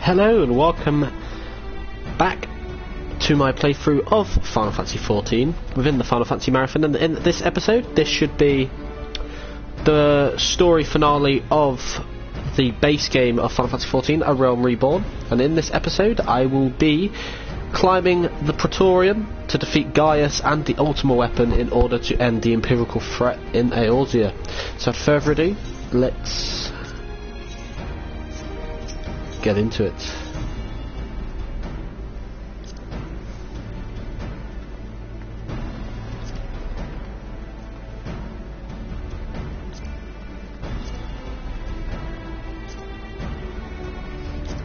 Hello and welcome back to my playthrough of Final Fantasy XIV within the Final Fantasy Marathon, and in this episode this should be the story finale of the base game of Final Fantasy XIV, A Realm Reborn. And in this episode I will be climbing the Praetorium to defeat Gaius and the Ultima Weapon in order to end the Empirical threat in Eorzea. So without further ado, let's get into it.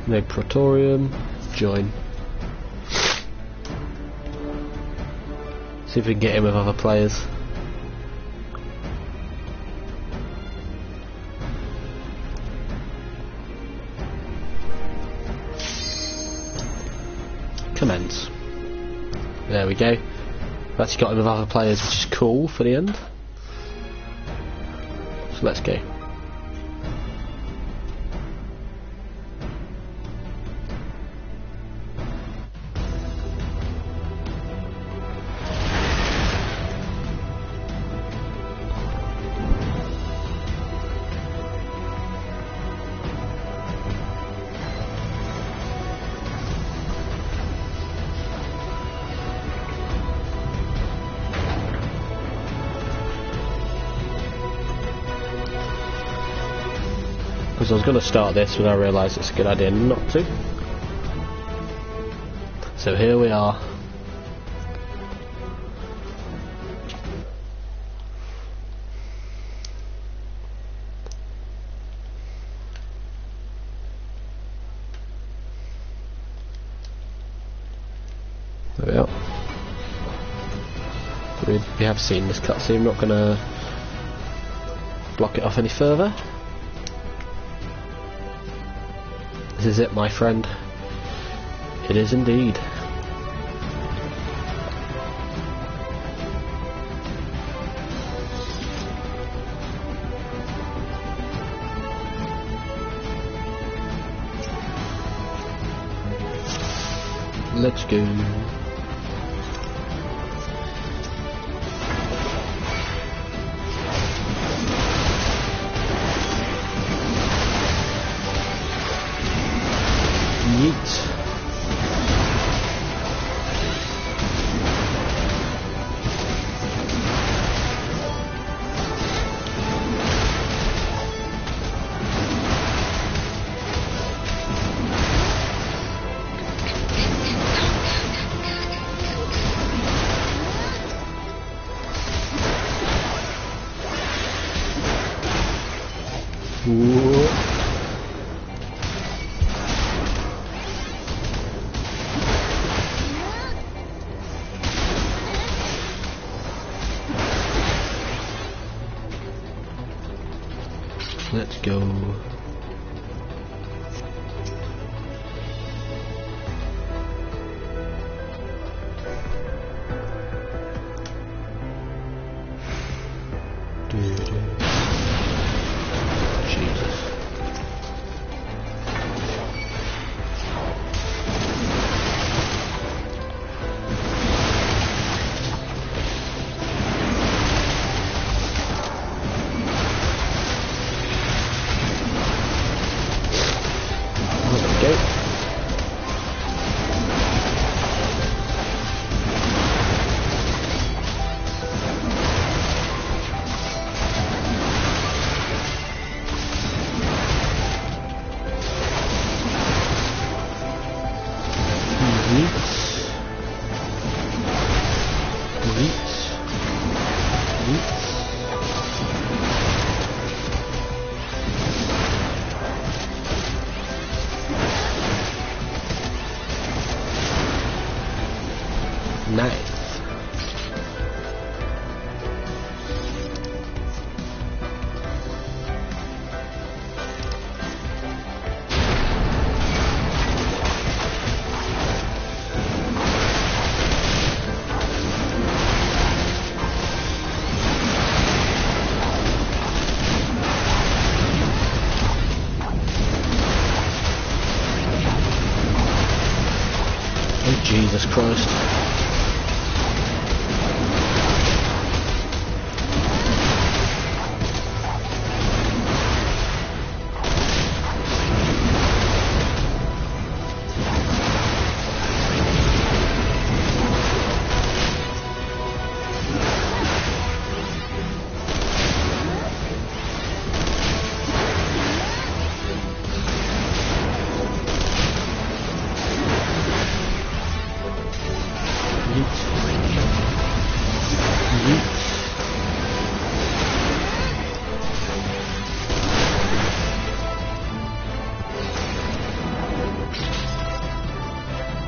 No Praetorium, join. See if we can get in with other players. Commence. There we go. We've actually got in with other players, which is cool for the end. So let's go. Because I was going to start this, but I realised it's a good idea not to. So here we are. There we are. We have seen this cutscene, I'm not going to block it off any further. This is it, my friend. It is indeed. Let's go. Yeet. Whoa. Let's go. Jesus. Nice. Jesus Christ.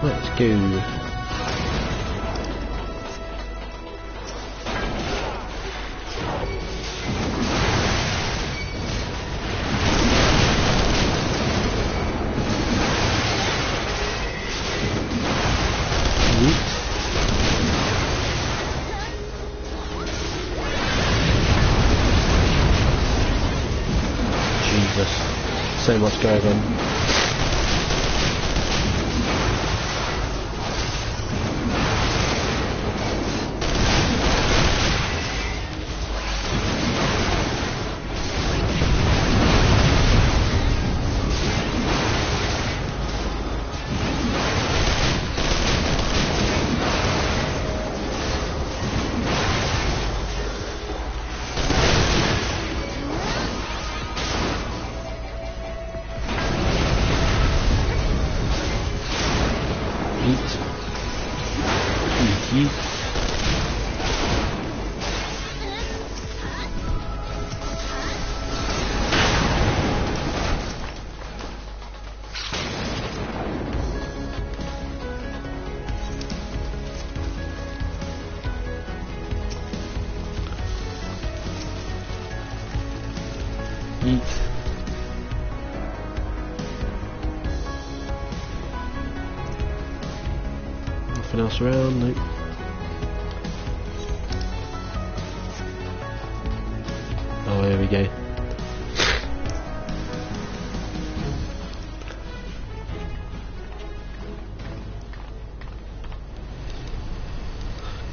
Let's go. Jesus, so much going on. Nothing else around, nope. Oh, here we go.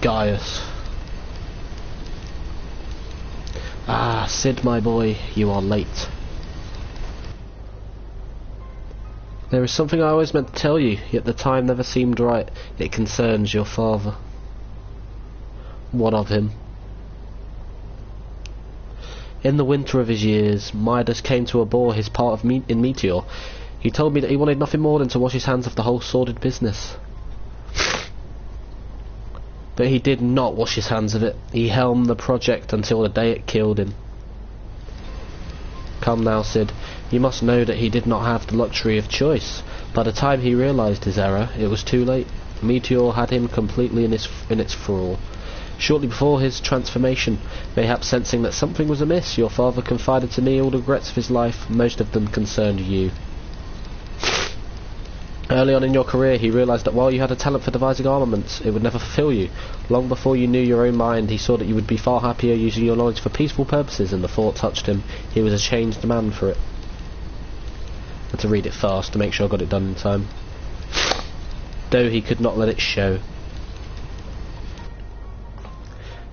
Gaius. Ah, Sid, my boy, you are late. There is something I always meant to tell you, yet the time never seemed right. It concerns your father. What of him? In the winter of his years, Midas came to abhor his part in Meteor. He told me that he wanted nothing more than to wash his hands of the whole sordid business. But he did not wash his hands of it. He helmed the project until the day it killed him. Come now, Sid. You must know that he did not have the luxury of choice. By the time he realized his error, it was too late. Meteor had him completely in its thrall. Shortly before his transformation, mayhap sensing that something was amiss, your father confided to me all the regrets of his life. Most of them concerned you. Early on in your career, he realized that while you had a talent for devising armaments, it would never fulfill you. Long before you knew your own mind, he saw that you would be far happier using your knowledge for peaceful purposes, and the thought touched him. He was a changed man for it. I had to read it fast to make sure I got it done in time. Though he could not let it show.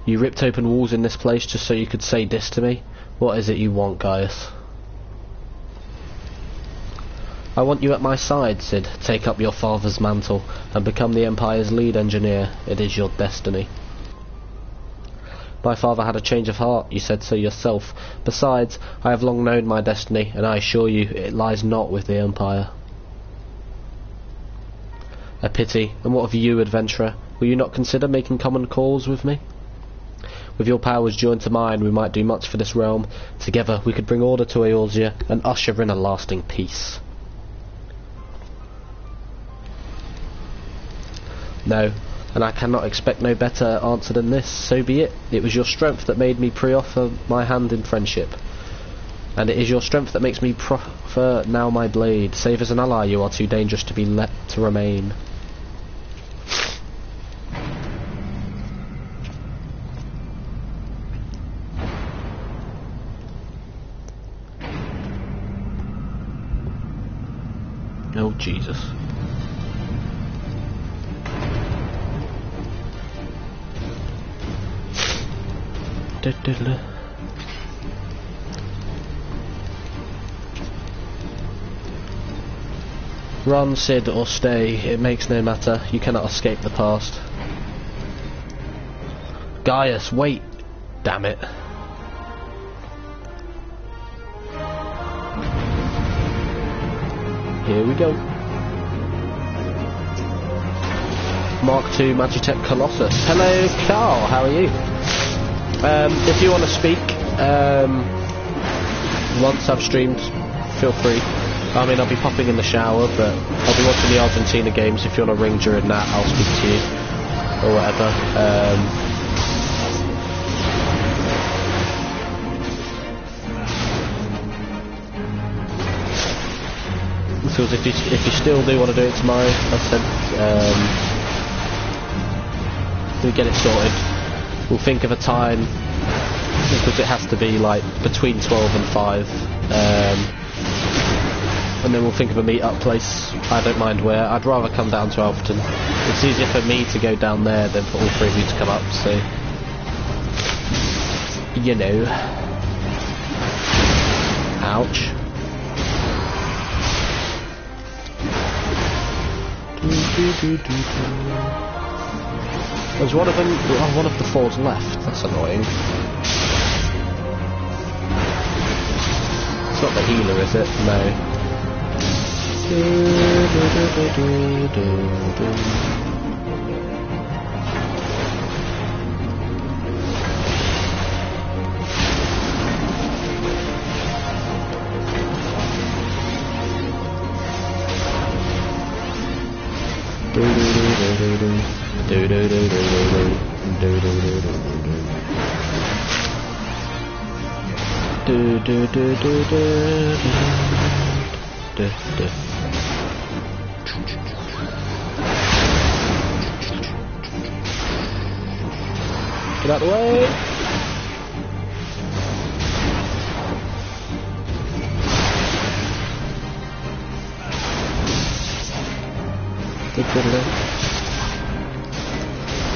You ripped open walls in this place just so you could say this to me? What is it you want, Gaius? I want you at my side, Sid. Take up your father's mantle and become the Empire's lead engineer. It is your destiny. My father had a change of heart, you said so yourself. Besides, I have long known my destiny, and I assure you, it lies not with the Empire. A pity. And what of you, adventurer? Will you not consider making common cause with me? With your powers joined to mine, we might do much for this realm. Together, we could bring order to Eorzea and usher in a lasting peace. No, and I cannot expect no better answer than this. So be it. It was your strength that made me pre-offer my hand in friendship. And it is your strength that makes me proffer now my blade. Save as an ally, you are too dangerous to be let to remain. Oh, Jesus. Run, Sid, or stay, it makes no matter. You cannot escape the past. Gaius, wait! Damn it. Here we go. Mark II Magitech Colossus. Hello, Carl, how are you? If you want to speak, once I've streamed, feel free. I mean, I'll be popping in the shower, but I'll be watching the Argentina games. If you want to ring during that, I'll speak to you. Or whatever. Because if you still do want to do it tomorrow, I said, we'll get it sorted. We'll think of a time, because it has to be like between 12 and 5, and then we'll think of a meet-up place. I don't mind where. I'd rather come down to Alfreton. It's easier for me to go down there than for all three of you to come up, so you know. Ouch. There's one of them. Oh, one of the fours left. That's annoying. It's not the healer, is it? No. Get out of the way!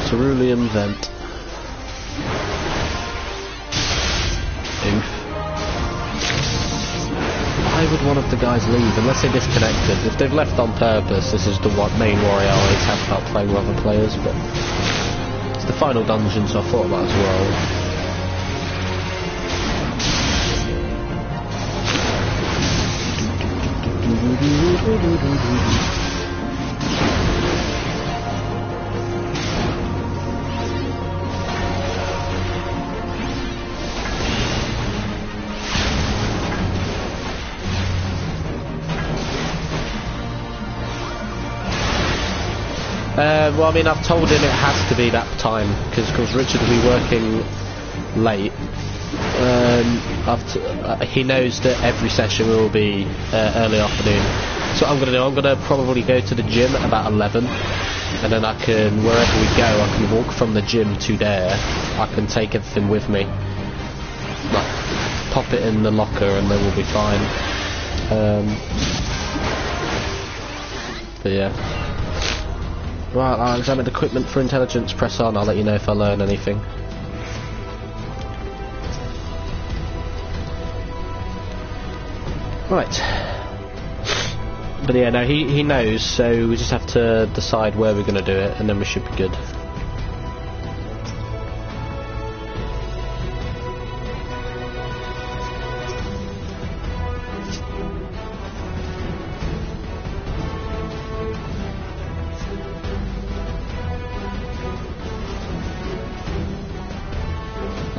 Cerulean Vent. Oof. Why would one of the guys leave? Unless they disconnected. If they've left on purpose, this is the main worry I always have about playing with other players, but it's the final dungeon, so I thought I might as well. Well, I mean, I've told him it has to be that time, because Richard will be working late. He knows that every session will be early afternoon. So what I'm going to do, I'm going to probably go to the gym at about 11, and then I can, wherever we go, I can walk from the gym to there. I can take everything with me, like, pop it in the locker, and then we'll be fine. But yeah. Right, I'll examine equipment for intelligence. Press on, I'll let you know if I learn anything. Right. But yeah, no, he knows, so we just have to decide where we're going to do it, and then we should be good.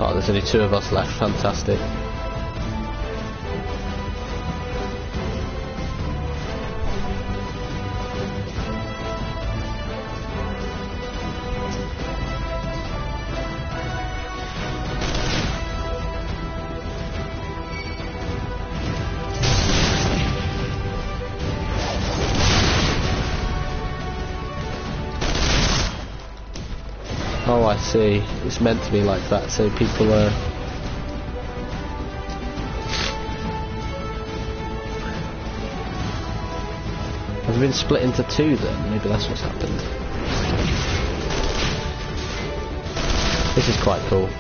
Oh, there's only 2 of us left, fantastic. Oh, I see. It's meant to be like that, so people are... Have been split into 2 then? Maybe that's what's happened. This is quite cool.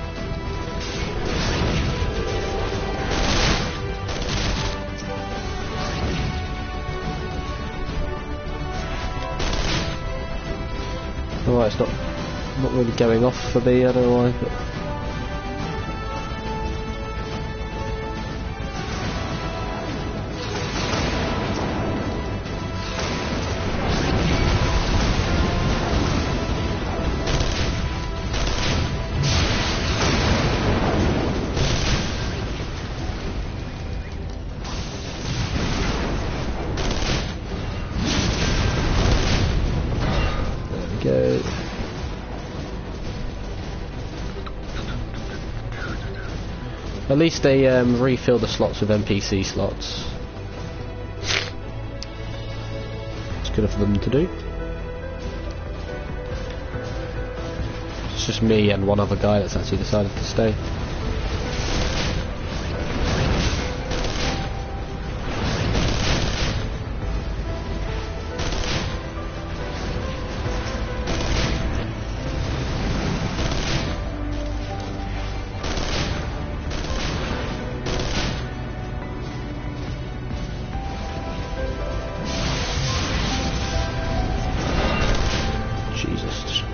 why it's not really going off for me, I don't know why. But go. At least they refill the slots with NPC slots. It's good of them to do. It's just me and one other guy that's actually decided to stay.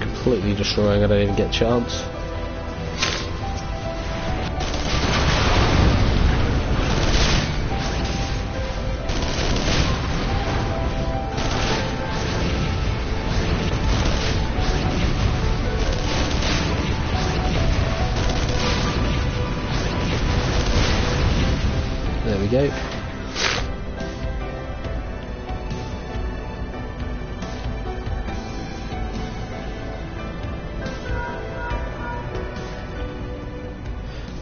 Completely destroying, I don't even get a chance. There we go.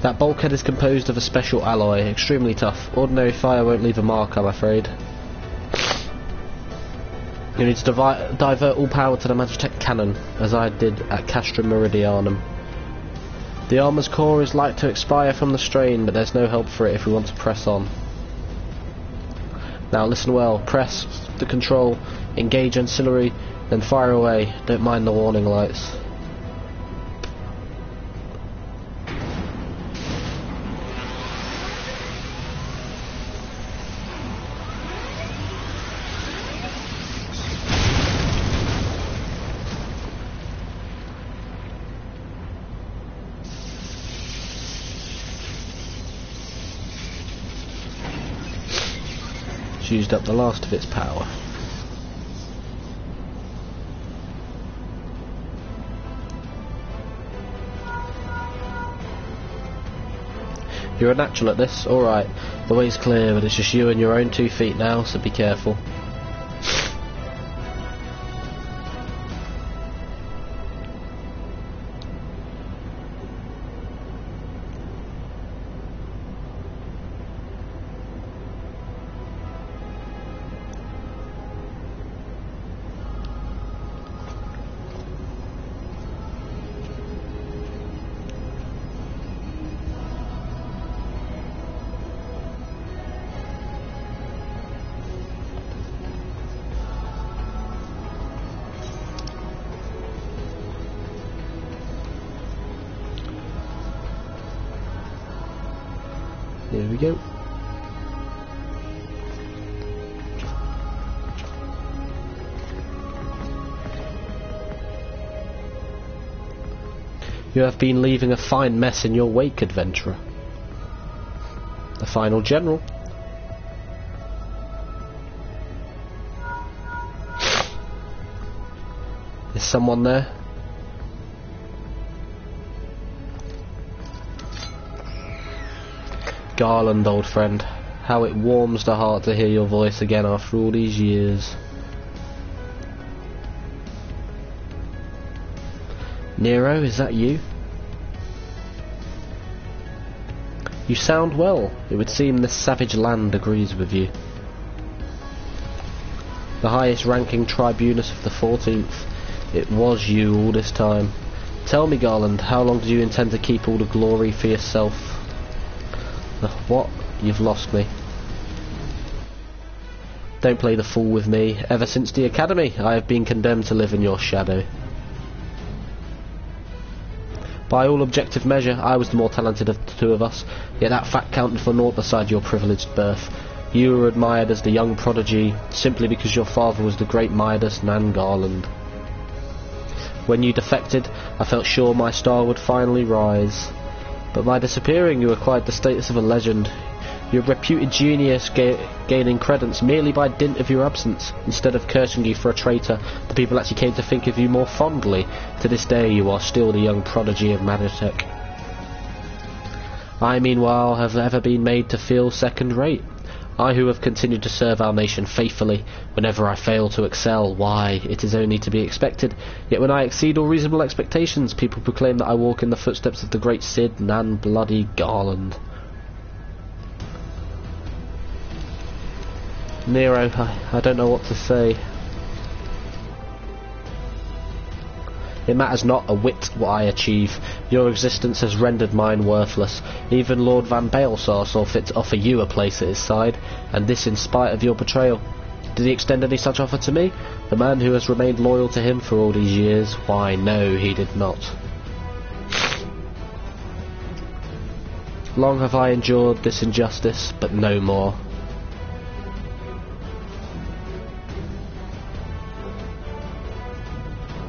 That bulkhead is composed of a special alloy, extremely tough. Ordinary fire won't leave a mark, I'm afraid. You need to divert all power to the Magitech cannon, as I did at Castrum Meridianum. The armour's core is like to expire from the strain, but there's no help for it if we want to press on. Now listen well, press the control, engage ancillary, then fire away. Don't mind the warning lights. Used up the last of its power. You're a natural at this, alright. The way's clear, but it's just you and your own 2 feet now, so be careful. Here we go. You have been leaving a fine mess in your wake, adventurer. The final general. Is someone there? Garland, old friend, how it warms the heart to hear your voice again after all these years. Nero, is that you? You sound well. It would seem this savage land agrees with you. The highest ranking tribunus of the 14th. It was you all this time. Tell me, Garland, how long do you intend to keep all the glory for yourself? What? You've lost me. Don't play the fool with me. Ever since the academy, I have been condemned to live in your shadow. By all objective measure, I was the more talented of the two of us, yet that fact counted for naught beside your privileged birth. You were admired as the young prodigy, simply because your father was the great Midas Nan Garland. When you defected, I felt sure my star would finally rise. But by disappearing, you acquired the status of a legend. Your reputed genius gaining credence merely by dint of your absence. Instead of cursing you for a traitor, the people actually came to think of you more fondly. To this day, you are still the young prodigy of Magitech. I, meanwhile, have ever been made to feel second-rate. I who have continued to serve our nation faithfully. Whenever I fail to excel, why, it is only to be expected. Yet when I exceed all reasonable expectations, people proclaim that I walk in the footsteps of the great Cid Nan Bloody Garland. Nero, I don't know what to say. It matters not a whit what I achieve. Your existence has rendered mine worthless. Even Lord Van Baelsar saw fit to offer you a place at his side, and this in spite of your betrayal. Did he extend any such offer to me? The man who has remained loyal to him for all these years? Why, no, he did not. Long have I endured this injustice, but no more.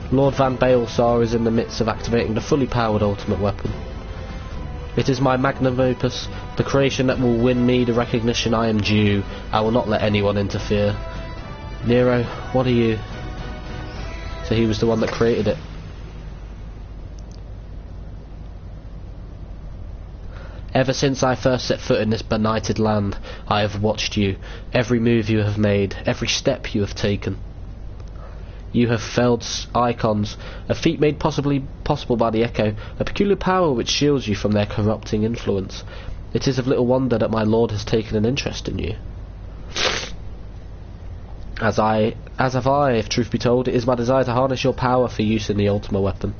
Lord Van Baelsar is in the midst of activating the fully powered Ultimate Weapon. It is my magnum opus, the creation that will win me the recognition I am due. I will not let anyone interfere. Nero, what are you? So he was the one that created it. Ever since I first set foot in this benighted land, I have watched you, every move you have made, every step you have taken. You have felled icons, a feat made possible by the Echo, a peculiar power which shields you from their corrupting influence. It is of little wonder that my lord has taken an interest in you. As have I, if truth be told. It is my desire to harness your power for use in the Ultima Weapon.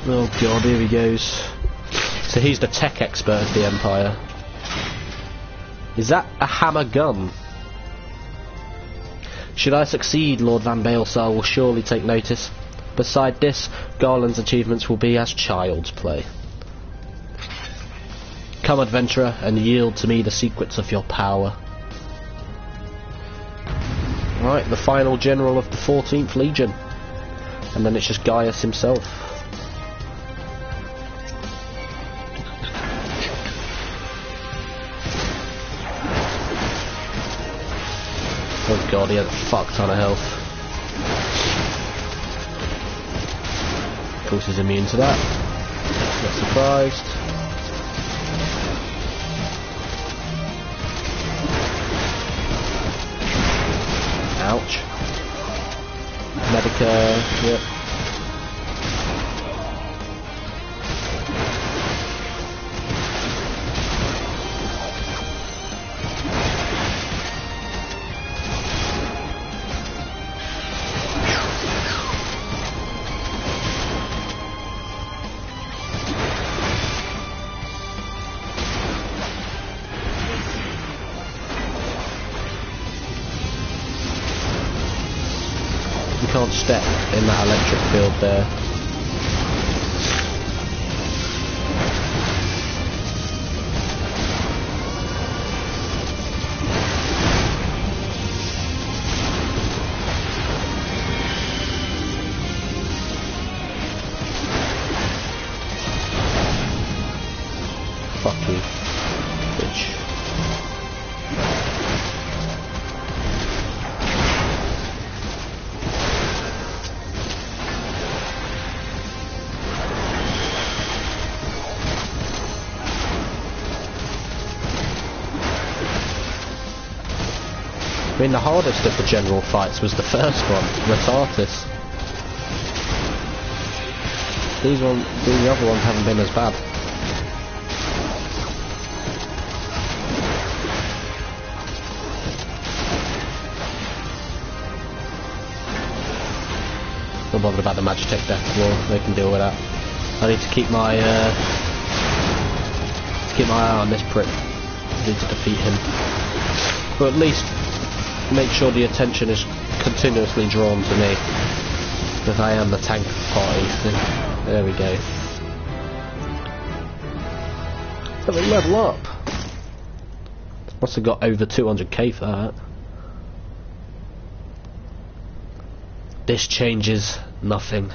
Oh god, here he goes. So he's the tech expert of the Empire. Is that a hammer gun? Should I succeed, Lord Van Baelsar will surely take notice. Beside this, Garland's achievements will be as child's play. Come, adventurer, and yield to me the secrets of your power. Right, the final general of the 14th Legion. And then it's just Gaius himself. Oh god, he had a fuck ton of health. Of course he's immune to that. Not surprised. Ouch. Medica, yep. Can't step in that electric field there. Fuck you, bitch. I mean, the hardest of the general fights was the first one, Retatis. The other ones haven't been as bad. Not bothered about the Magitech Death Wall, they can deal with that. I need to keep my eye on this prick. I need to defeat him. But at least make sure the attention is continuously drawn to me, because I am the tank party. There we go. Let me level up. Must have got over 200k for that. This changes nothing.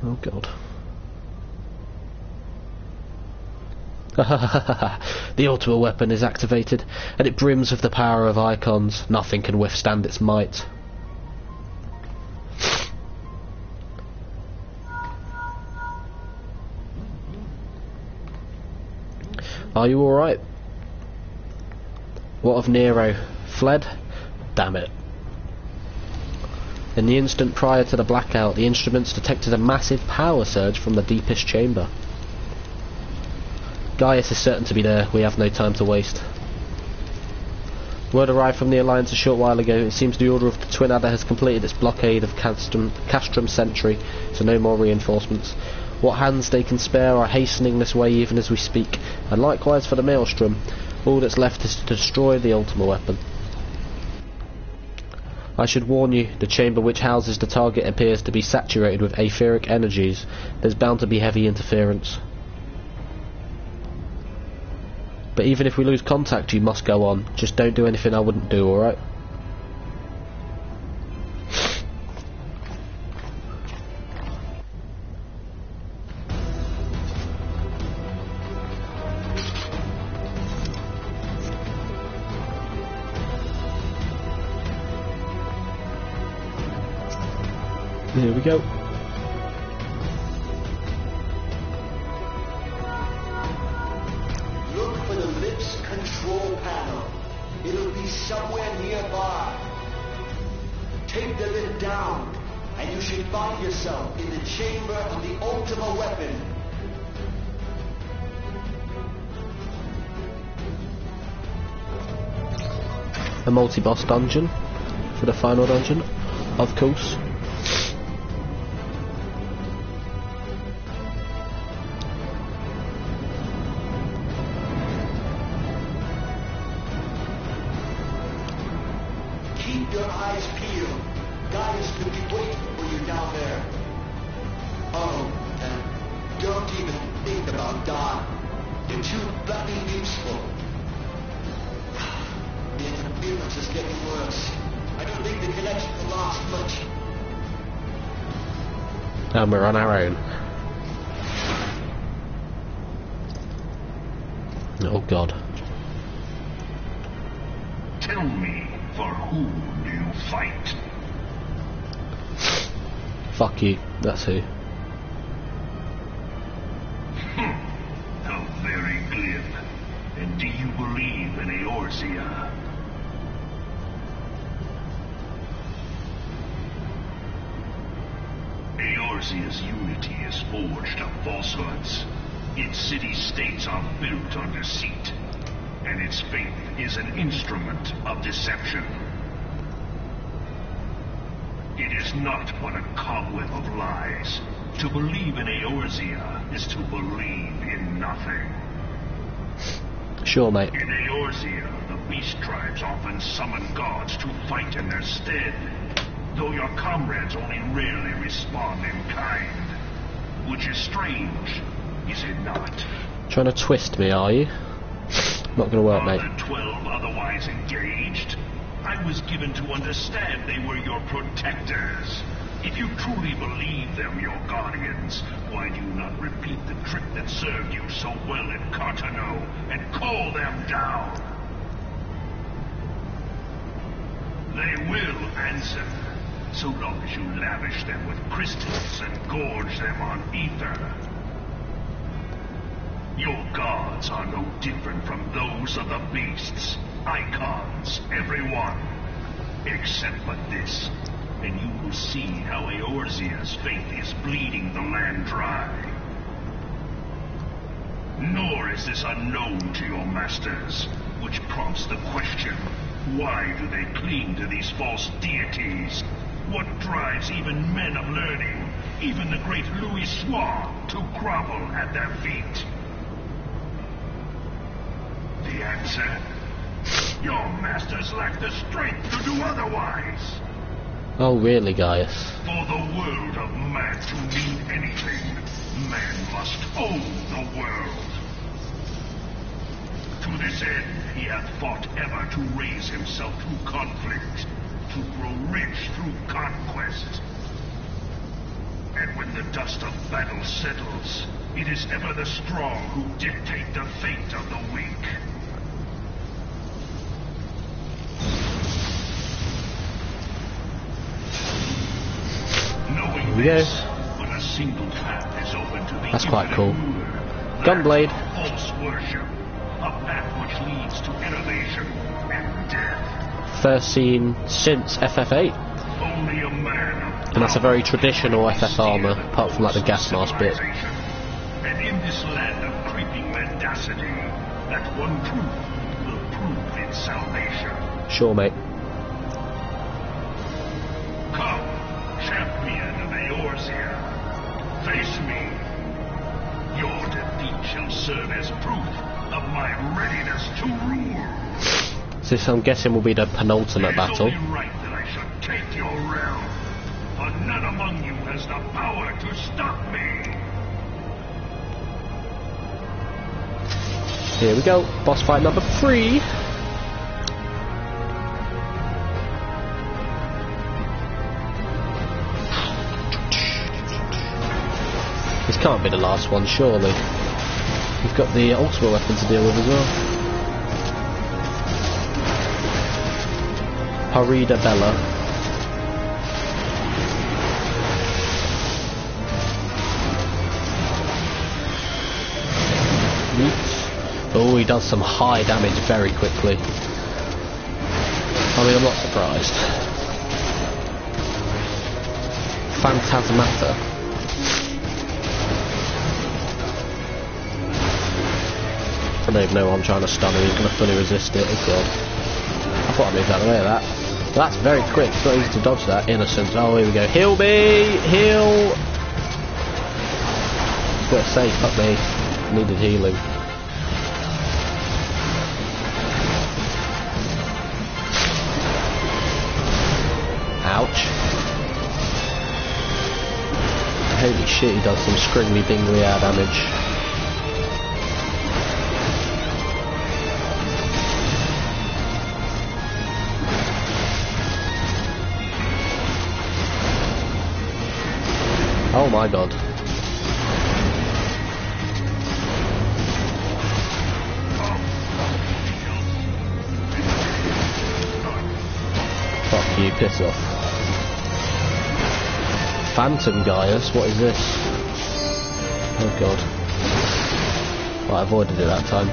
Oh god. The Ultima Weapon is activated, and it brims with the power of icons. Nothing can withstand its might. Are you alright? What of Nero? Fled? Damn it. In the instant prior to the blackout, the instruments detected a massive power surge from the deepest chamber. Gaius is certain to be there. We have no time to waste. Word arrived from the Alliance a short while ago. It seems the Order of the Twin Adder has completed its blockade of Castrum Sentry, so no more reinforcements. What hands they can spare are hastening this way even as we speak, and likewise for the Maelstrom. All that's left is to destroy the Ultima Weapon. I should warn you, the chamber which houses the target appears to be saturated with aetheric energies. There's bound to be heavy interference. But even if we lose contact, you must go on. Just don't do anything I wouldn't do, alright? Here we go. Look for the lift's control panel. It'll be somewhere nearby. Take the lift down, and you should find yourself in the chamber of the Ultima Weapon. A multi-boss dungeon for the final dungeon, of course. Keep your eyes peeled. Gaius could be waiting for you down there. Oh, and don't even think about dying. You're too bloody useful. The interference is getting worse. I don't think the connection will last much. And we're on our own. Oh god. Tell me, for whom do you fight? Fuck you, that's who. How very glib. And do you believe in Eorzea? Eorzea's unity is forged of falsehoods. Its city-states are built on deceit, and its faith is an instrument of deception. It is not but a cobweb of lies. To believe in Eorzea is to believe in nothing. Sure, mate. In Eorzea, the beast tribes often summon gods to fight in their stead, though your comrades only rarely respond in kind. Which is strange, is it not? Trying to twist me, are you? Not gonna work, mate. Are the 12 otherwise engaged? I was given to understand they were your protectors. If you truly believe them your guardians, why do you not repeat the trick that served you so well in Cartano and call them down? They will answer, so long as you lavish them with crystals and gorge them on ether. Your gods are no different from those of the beasts. Icons, every one. Except but this, and you will see how Eorzea's faith is bleeding the land dry. Nor is this unknown to your masters, which prompts the question, why do they cling to these false deities? What drives even men of learning, even the great Louis Soir, to grovel at their feet? The answer? Your masters lack the strength to do otherwise. Oh really, Gaius? For the world of man to mean anything, man must own the world. To this end, he hath fought ever to raise himself through conflict, to grow rich through conquest. And when the dust of battle settles, it is ever the strong who dictate the fate of the weak. Knowing this, but a single path is open to the That's quite cool. ruler. Gunblade. That of false worship, a path which leads to innovation and death. First seen since FF8. Only a man of And that's a very traditional FF armour, apart from like the gas mask bit. And in this land of creeping mendacity, that one truth will prove its salvation. Sure, mate. Come, champion of Eorzea, face me. Your defeat shall serve as proof of my readiness to rule. So this, I'm guessing, will be the penultimate battle. It is only right that I should take your realm, for none among you has the power to stop me. Here we go, boss fight number 3. This can't be the last one, surely. We've got the Ultima Weapon to deal with as well. Harida Bella. Oh, he does some high damage very quickly. I mean, I'm not surprised. Phantasmata. I don't even know what I'm trying to stun him. He's going to fully resist it. Oh god. I thought I moved out of the way of that. But that's very quick. It's not easy to dodge that. Innocent. Oh, here we go. Heal me! Heal! I was going to say, fuck me. I needed healing. Ouch. Holy shit, he does some scringly dingly air damage. Oh my god. Fuck you, piss off. Phantom Gaius, what is this? Oh god. Well, I avoided it that time.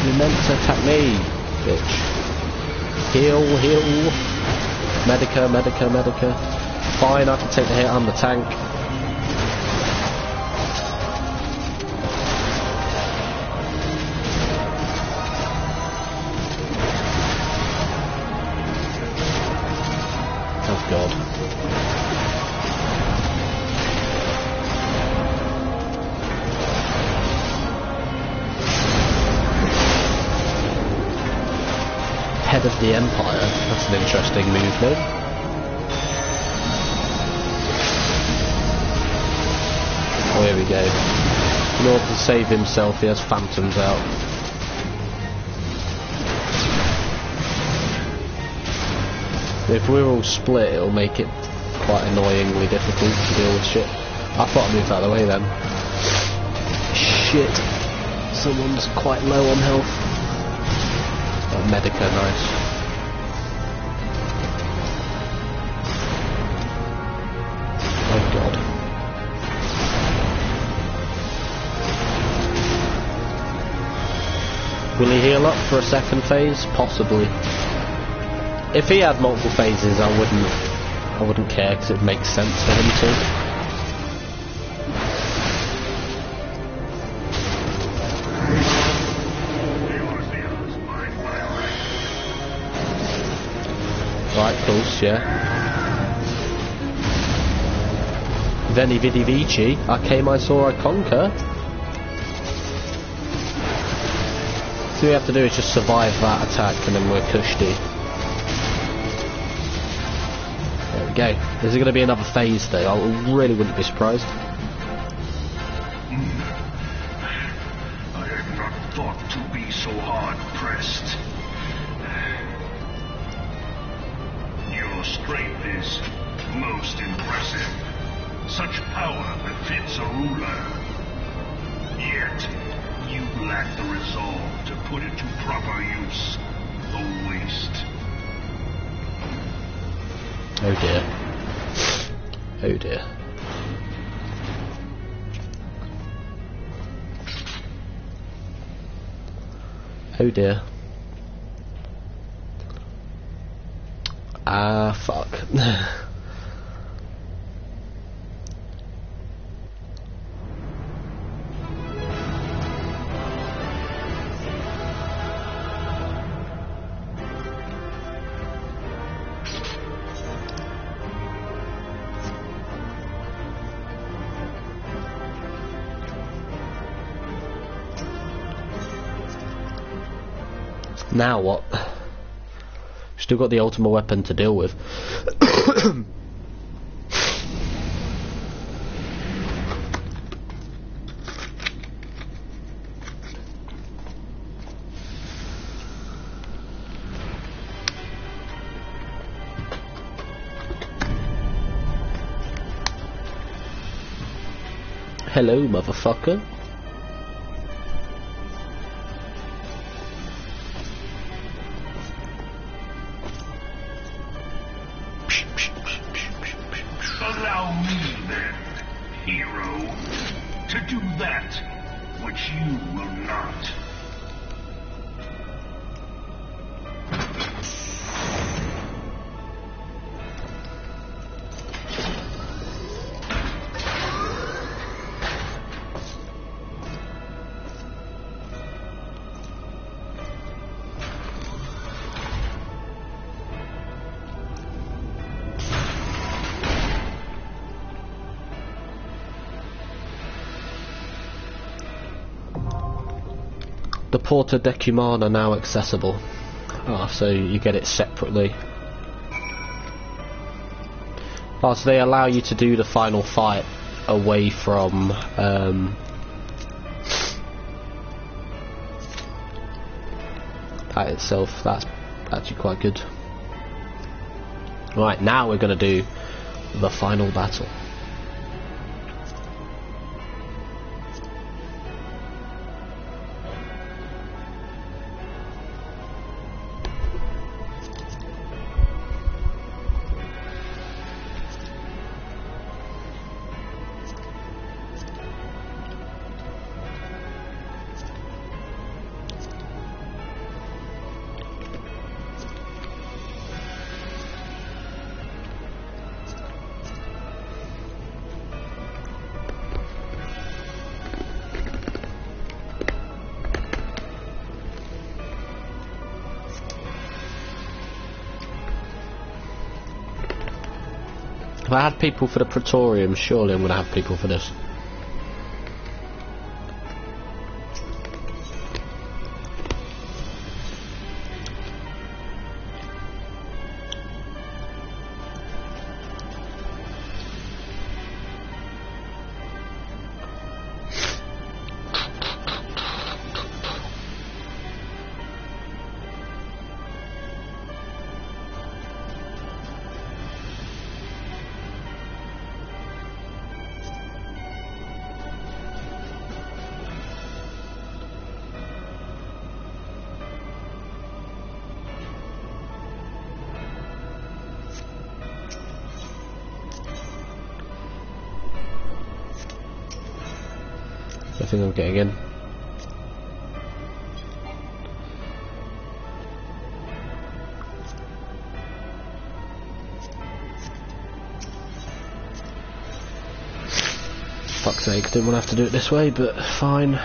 You meant to attack me, bitch. Heal, heal. Medica, medica, medica. Fine, I can take the hit, I'm the tank. Oh god. Head of the Empire, that's an interesting movement. Oh, here we go. In order to save himself, he has phantoms out. If we're all split, it'll make it quite annoyingly difficult to deal with shit. I thought I moved out of the way then. Shit. Someone's quite low on health. Oh, Medica, nice. Oh god. Will he heal up for a second phase? Possibly. If he had multiple phases, I wouldn't care because it makes sense for him to. Right, close, yeah. Veni Vidi Vici, I came, I saw, I conquer. So all we have to do is just survive that attack and then we're cushy. go. Is there going to be another phase though? I really wouldn't be surprised. I had not thought to be so hard-pressed. Your strength is most impressive. Such power befits a ruler. Yet, you lack the resolve to put it to proper use. A waste. Oh dear. Oh dear. Oh dear. Ah, fuck. Now what? Still got the Ultima Weapon to deal with. Hello, motherfucker. Allow me then, hero, to do that which you will not. The Porta Decuman are now accessible. Ah, so you get it separately. Ah, so they allow you to do the final fight away from that itself. That's actually quite good. Right, now we're going to do the final battle. If I had people for the Praetorium, surely I'm going to have people for this. I think I'm getting in. Fuck's sake, didn't want to have to do it this way, but fine.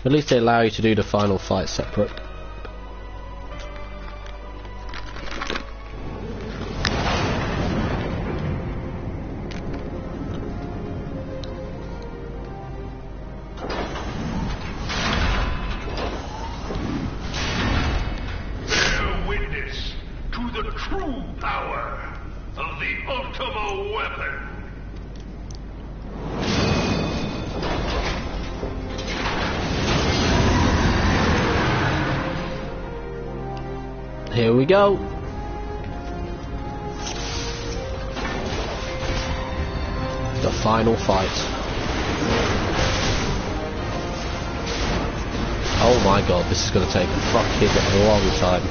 At least they allow you to do the final fight separate. True we go. The final fight. Oh my god, this is going to take a fucking long time.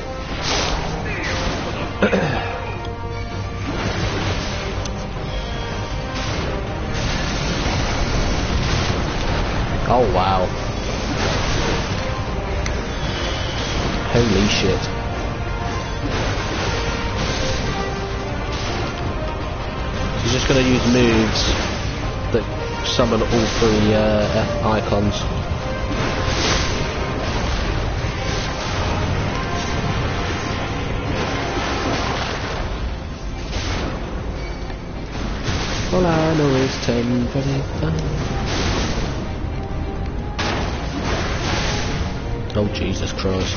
Oh wow. Holy shit. He's just going to use moves that summon all three icons. All I know is 10:25. Oh Jesus Christ.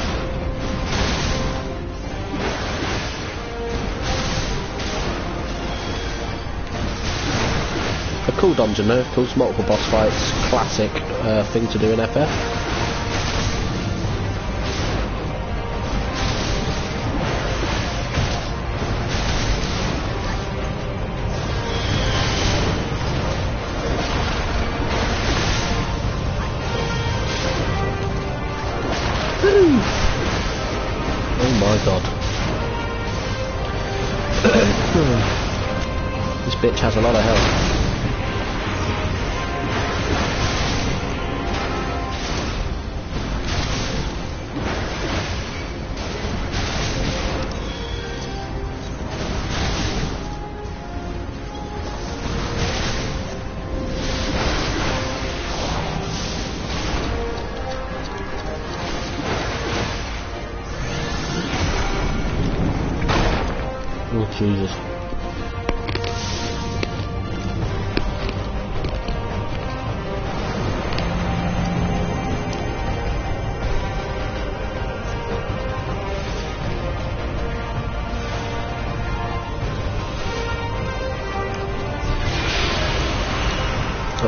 A cool dungeon though, cool multiple boss fights, classic thing to do in FF. Oh my god. This bitch has a lot of health. Oh Jesus.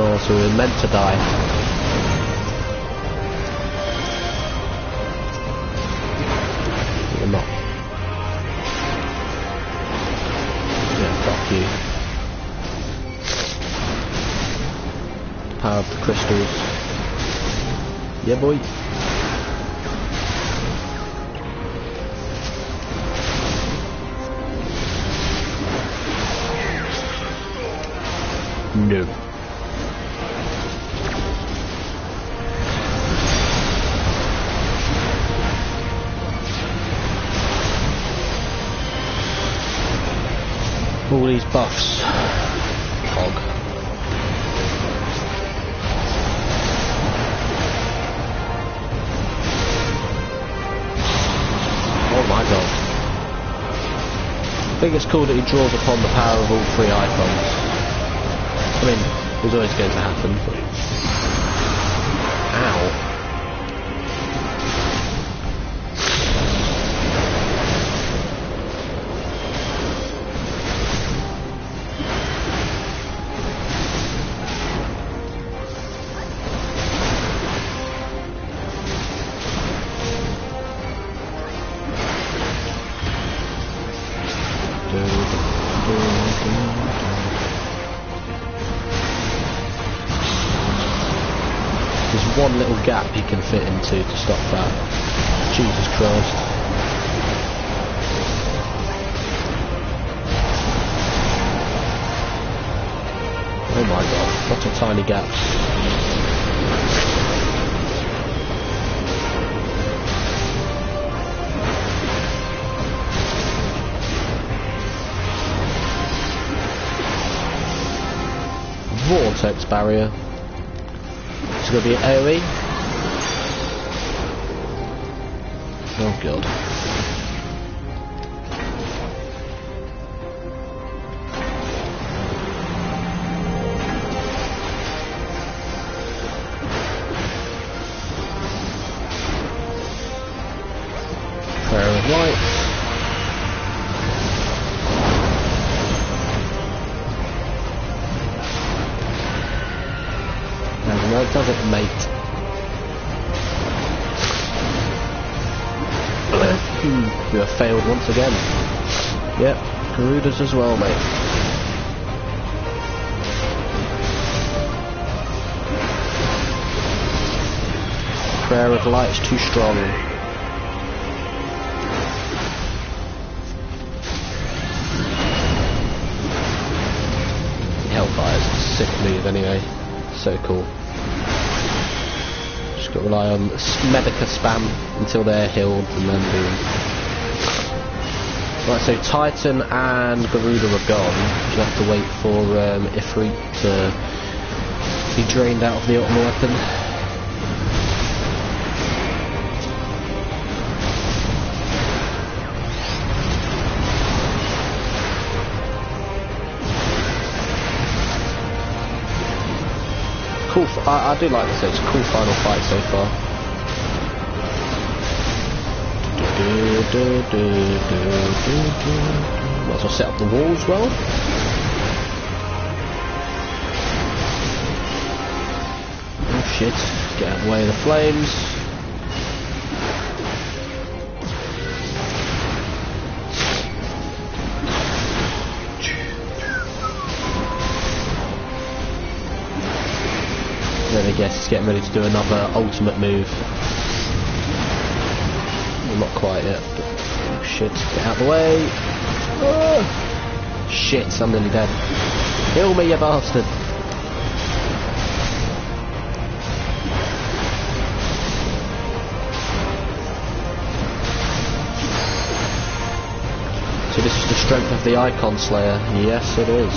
Oh, so we're meant to die. We're not. Yeah, fuck you. Power of the crystals. Yeah, boy. No. All these buffs. Hog. Oh my god. I think it's cool that he draws upon the power of all three icons. I mean, it was always going to happen, but... Ow. There's one little gap he can fit into to stop that. Jesus Christ. Oh my god, what a tiny gap. Vortex barrier. It's going to be an AoE. Oh god. Prayer of light. No, it doesn't, mate. You have failed once again. Yep, Garudas as well, mate. Prayer of Light's too strong. Hellfire's a sick move anyway. So cool. Just got to rely on Medica spam until they're healed and then boom. Right, so Titan and Garuda are gone. You'll have to wait for Ifrit to be drained out of the Ultima Weapon. Cool. I do like this. It's a cool final fight so far. Might as well set up the wall as well. Oh shit! Get out of the way of the flames. Then I guess he's getting ready to do another ultimate move. Well, not quite yet, but oh shit, get out of the way. Oh, shit, I'm nearly dead. Kill me, you bastard. So this is the strength of the Icon Slayer. Yes, it is.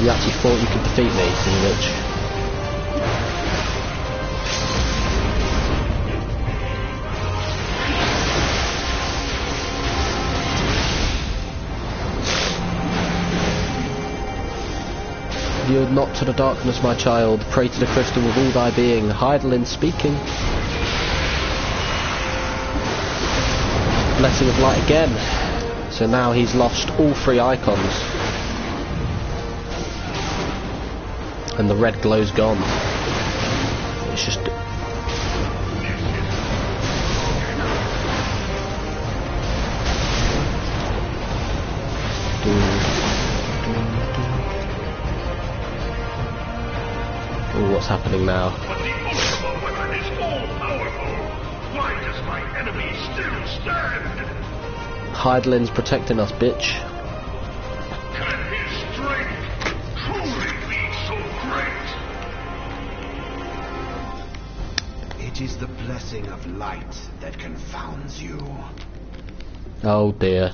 You actually thought you could defeat me, you bitch. Yield not to the darkness, my child. Pray to the crystal with all thy being. Heidelin speaking. Blessing of light again. So now he's lost all three icons. And the red glow's gone. It's just... Oh, what's happening now? But the Ultima Weapon is all-powerful. Why does my enemy still stand? Heidelin's protecting us, bitch. Can his strength truly be so great? It is the blessing of light that confounds you. Oh dear.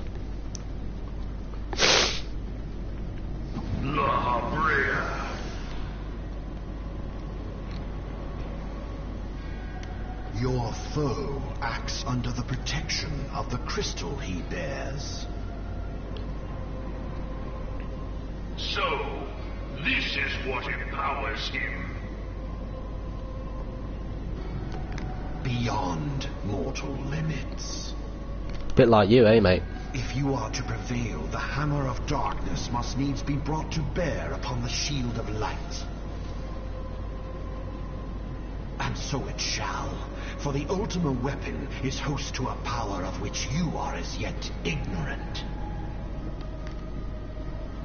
La Brea. Your foe acts under the protection of the crystal he bears. So, this is what empowers him. Beyond mortal limits. Bit like you, eh, mate? If you are to prevail, the hammer of darkness must needs be brought to bear upon the shield of light. And so it shall, for the Ultima Weapon is host to a power of which you are as yet ignorant.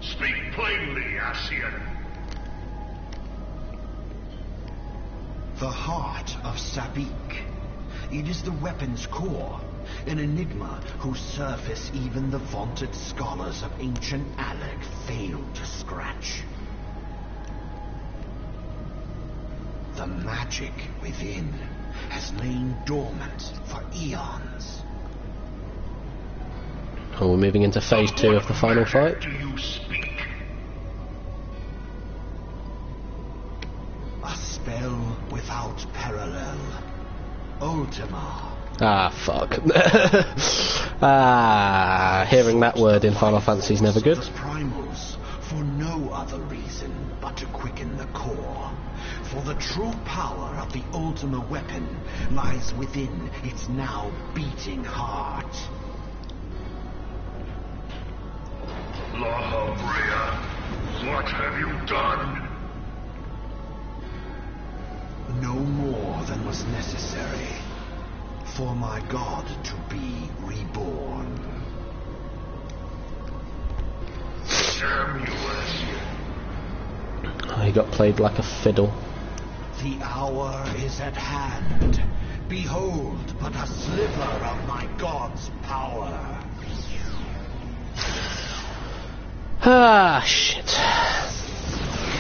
Speak plainly, Ascian. The heart of Sabik. It is the weapon's core, an enigma whose surface even the vaunted scholars of ancient Aleg failed to scratch. The magic within has lain dormant for eons. Oh, we're moving into phase 2 of the final fight. Do you speak? A spell without parallel. Ultima. Ah, fuck. Hearing that word in Final Fantasy is never good. Primals, for no other reason but to quicken the core. For the true power of the Ultima Weapon lies within its now beating heart. La Brea, what have you done? No more than was necessary. for my god to be reborn. Damn you, Eorzea. He got played like a fiddle. The hour is at hand. Behold but a sliver of my god's power. Ah, shit.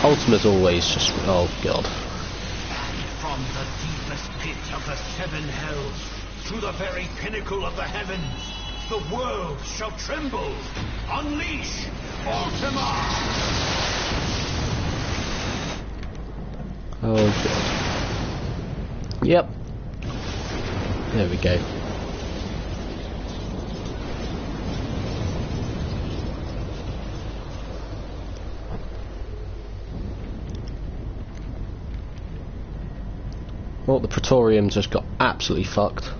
Ultima's always just... oh, God. And from the deepest pit of the seven hells, to the very pinnacle of the heavens, the world shall tremble. Unleash Ultima! Oh, God. Yep. There we go. Well, the Praetorium just got absolutely fucked.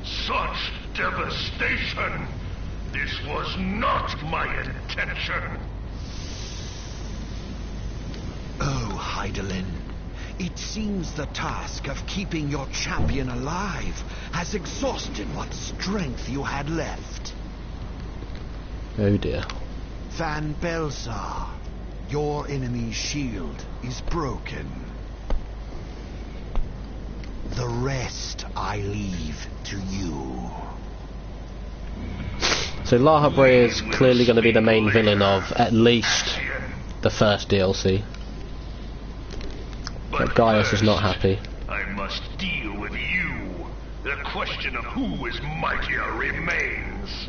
Such devastation! This was not my intention! Oh, Heidelin. It seems the task of keeping your champion alive has exhausted what strength you had left. Oh dear. Van Belsar, your enemy's shield is broken. The rest I leave to you. So La Habrea is clearly going to be the main villain of at least the first DLC. But Gaius is not happy. I must deal with you. The question of who is mightier remains.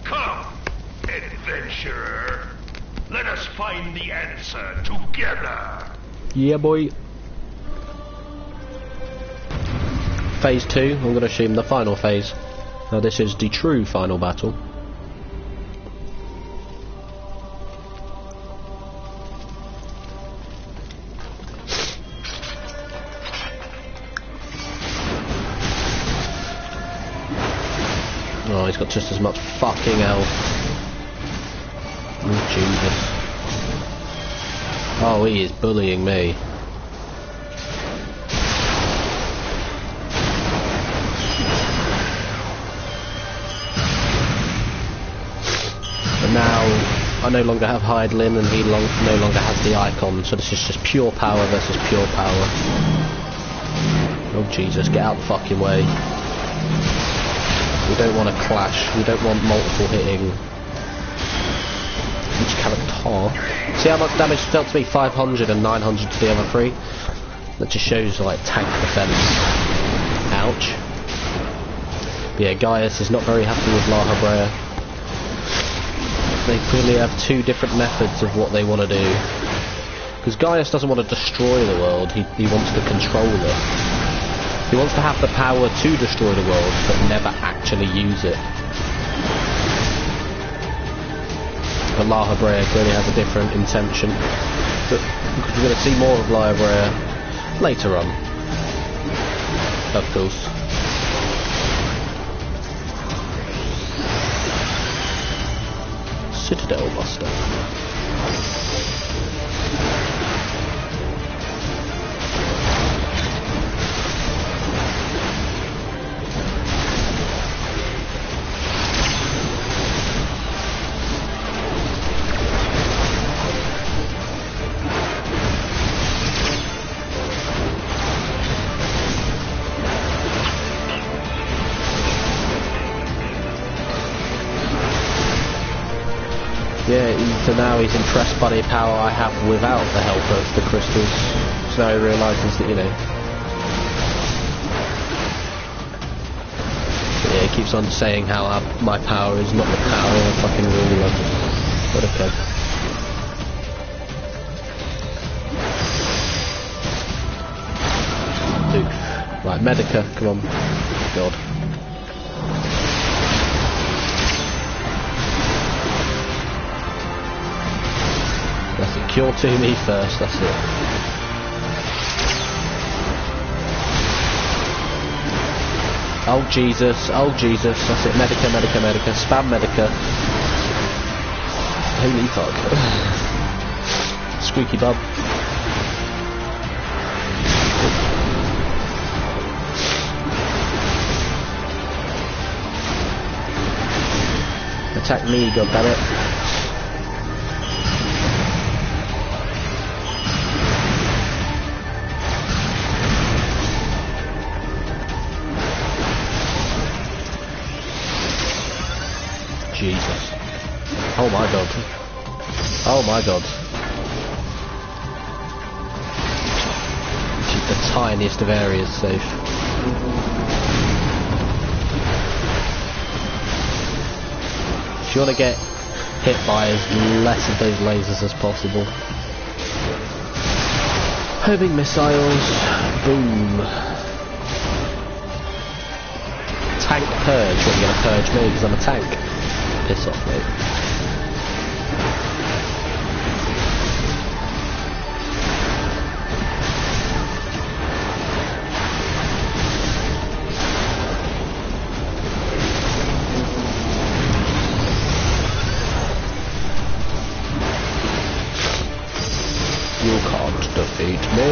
Come, adventurer. Let us find the answer together. Yeah, boy. Phase 2, I'm going to assume the final phase. Now this is the true final battle. Oh, he's got just as much fucking health. Oh, Jesus. Oh, he is bullying me. But now, I no longer have Heidelin and he no longer has the icon, so this is just pure power versus pure power. Oh, Jesus, get out the fucking way. We don't want to clash, we don't want multiple hitting each character. See how much damage it dealt to me? 500 and 900 to the other three? That just shows like tank defense. Ouch. But yeah, Gaius is not very happy with La Habrea. They clearly have two different methods of what they want to do. Because Gaius doesn't want to destroy the world, he wants to control it. He wants to have the power to destroy the world, but never actually use it. But La Habrea clearly has a different intention. But because we're going to see more of La Habrea later on. Of course. Citadel Buster. Yeah, so now he's impressed by the power I have without the help of the crystals. So now he realises that, you know... But yeah, he keeps on saying how my power is not the power of a fucking ruler. But okay. Oof. Right, Medica, come on. God. That's it, cure to me first, that's it. Oh Jesus, oh Jesus, that's it, Medica, Medica, Medica, spam Medica. Holy fuck. Squeaky bum. Attack me, goddammit. Jesus. Oh my god. Oh my god. This is the tiniest of areas safe. If you want to get hit by as less of those lasers as possible. Homing missiles. Boom. Tank purge. What, are you going to purge me because I'm a tank? Piss off, mate. You can't defeat me.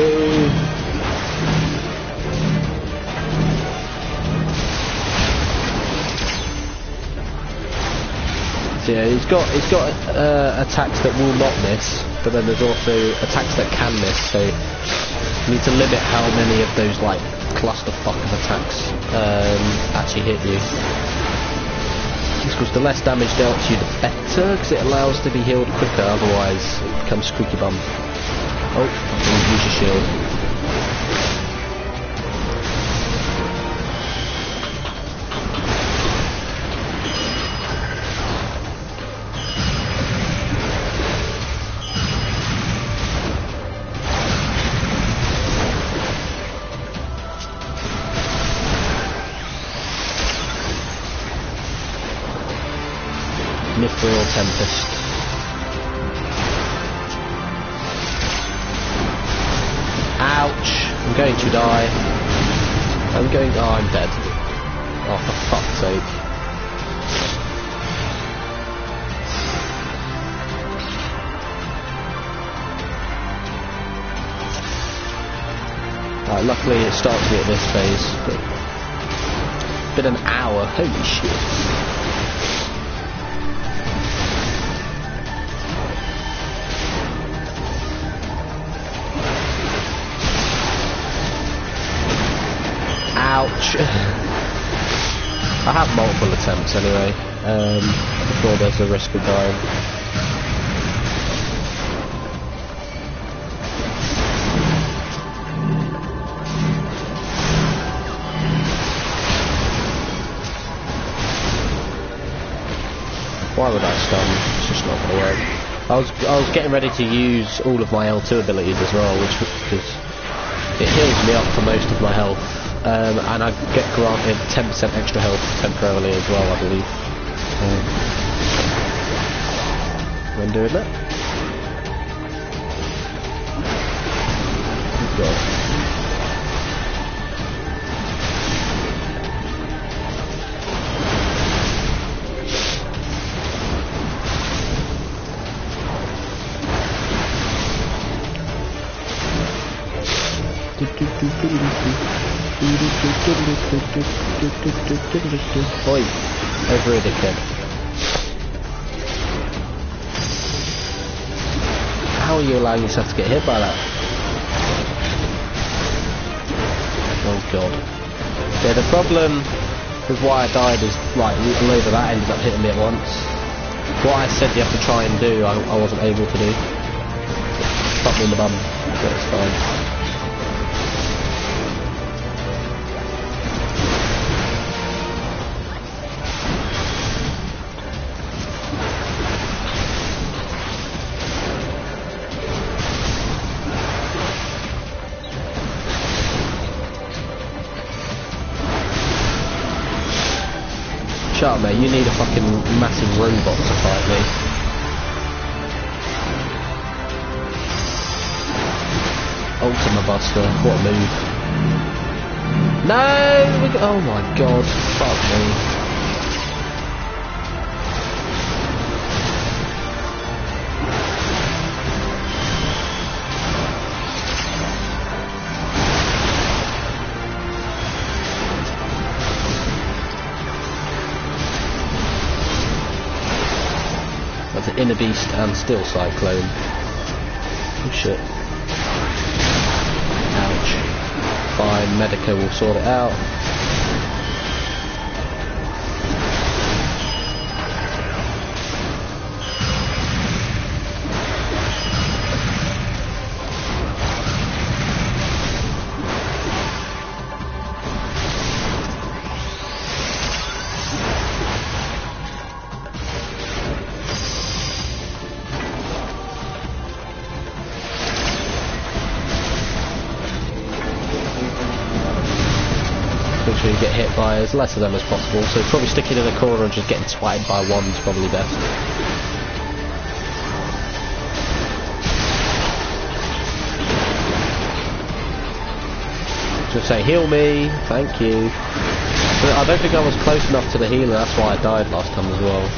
Yeah, he's got attacks that will not miss, but then there's also attacks that can miss. So you need to limit how many of those like clusterfuck of attacks actually hit you. Because the less damage dealt to you, the better, because it allows to be healed quicker. Otherwise, it becomes squeaky bum. Oh, use your shield. Mithril Tempest. Ouch! I'm going to die. Oh, I'm dead. Oh, for fuck's sake. Right, luckily it starts me at this phase, but it's been an hour. Holy shit. Ouch. I have multiple attempts anyway, before there's a risk of dying. Why would I stun? It's just not going to work. I was getting ready to use all of my L2 abilities as well, because it heals me up for most of my health. And I get granted 10% extra health temporarily as well, I believe. When doing that? Oh God. Oi, over here, dickhead. How are you allowing yourself to get hit by that? Oh god. Yeah, the problem with why I died is, like, a load of that ended up hitting me at once. What I said you have to try and do, I wasn't able to do. Fuck me in the bum, but it's fine. Shut up, mate, you need a fucking massive robot to fight me. Ultima Buster, what a move. No! Oh my god. Fuck me. That's an Inner Beast and Steel Cyclone. Oh shit. Ouch. Fine, Medica will sort it out. Make sure you get hit by as less of them as possible, so probably sticking in a corner and just getting twatted by one is probably best. Just say, heal me, thank you. But I don't think I was close enough to the healer, that's why I died last time as well.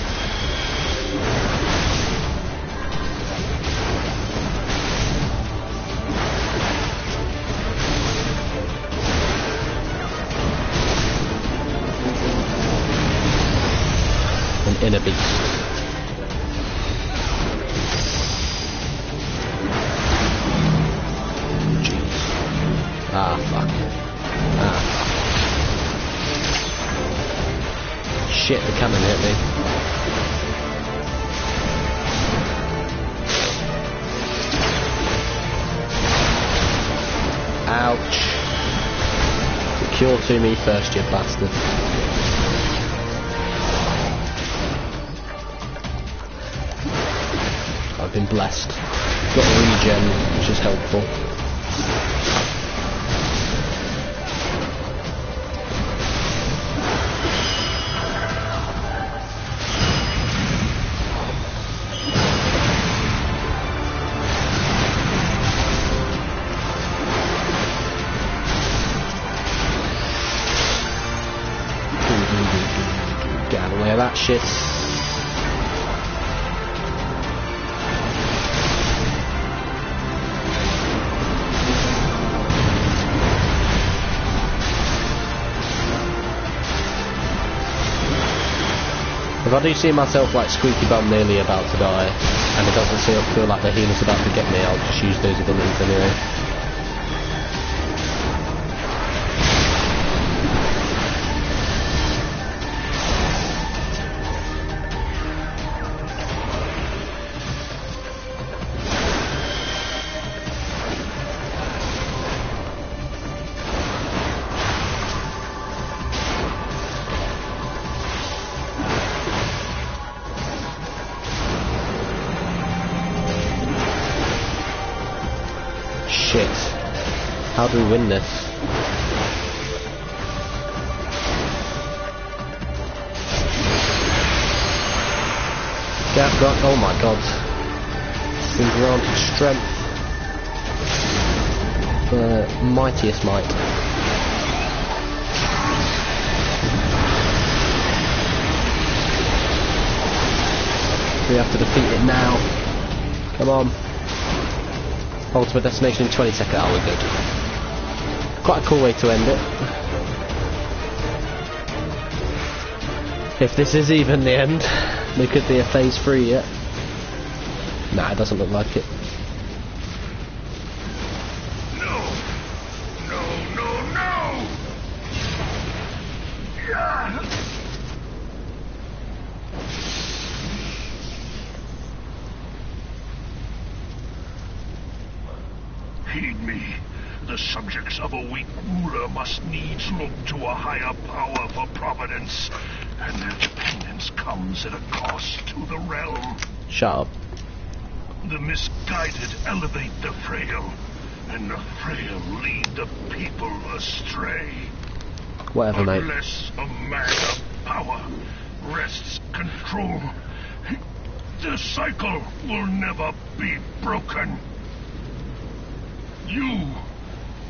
Inner Beast. Jeez. Ah, fuck. Ah, fuck. Shit, the cannon hit me. Ouch. Cure to me first, you bastard. I've been blessed. Got a regen, which is helpful. Get out of the way of that shit. If I do see myself like squeaky bum nearly about to die, and it doesn't feel like the healer's about to get me, I'll just use those abilities anyway. Shit. How do we win this? Yeah, got. Oh my god. Been granted strength. The mightiest might. We have to defeat it now. Come on. Ultimate destination in 20 seconds. Oh, we're good. Quite a cool way to end it. If this is even the end, there could be a phase 3 yet. Nah, it doesn't look like it. No! No, no, no! Yeah. Heed me. The subjects of a weak ruler must needs look to a higher power for providence, and their dependence comes at a cost to the realm. Shut up. The misguided elevate the frail, and the frail lead the people astray. Whatever, mate. Unless a man of power wrests control, the cycle will never be broken. You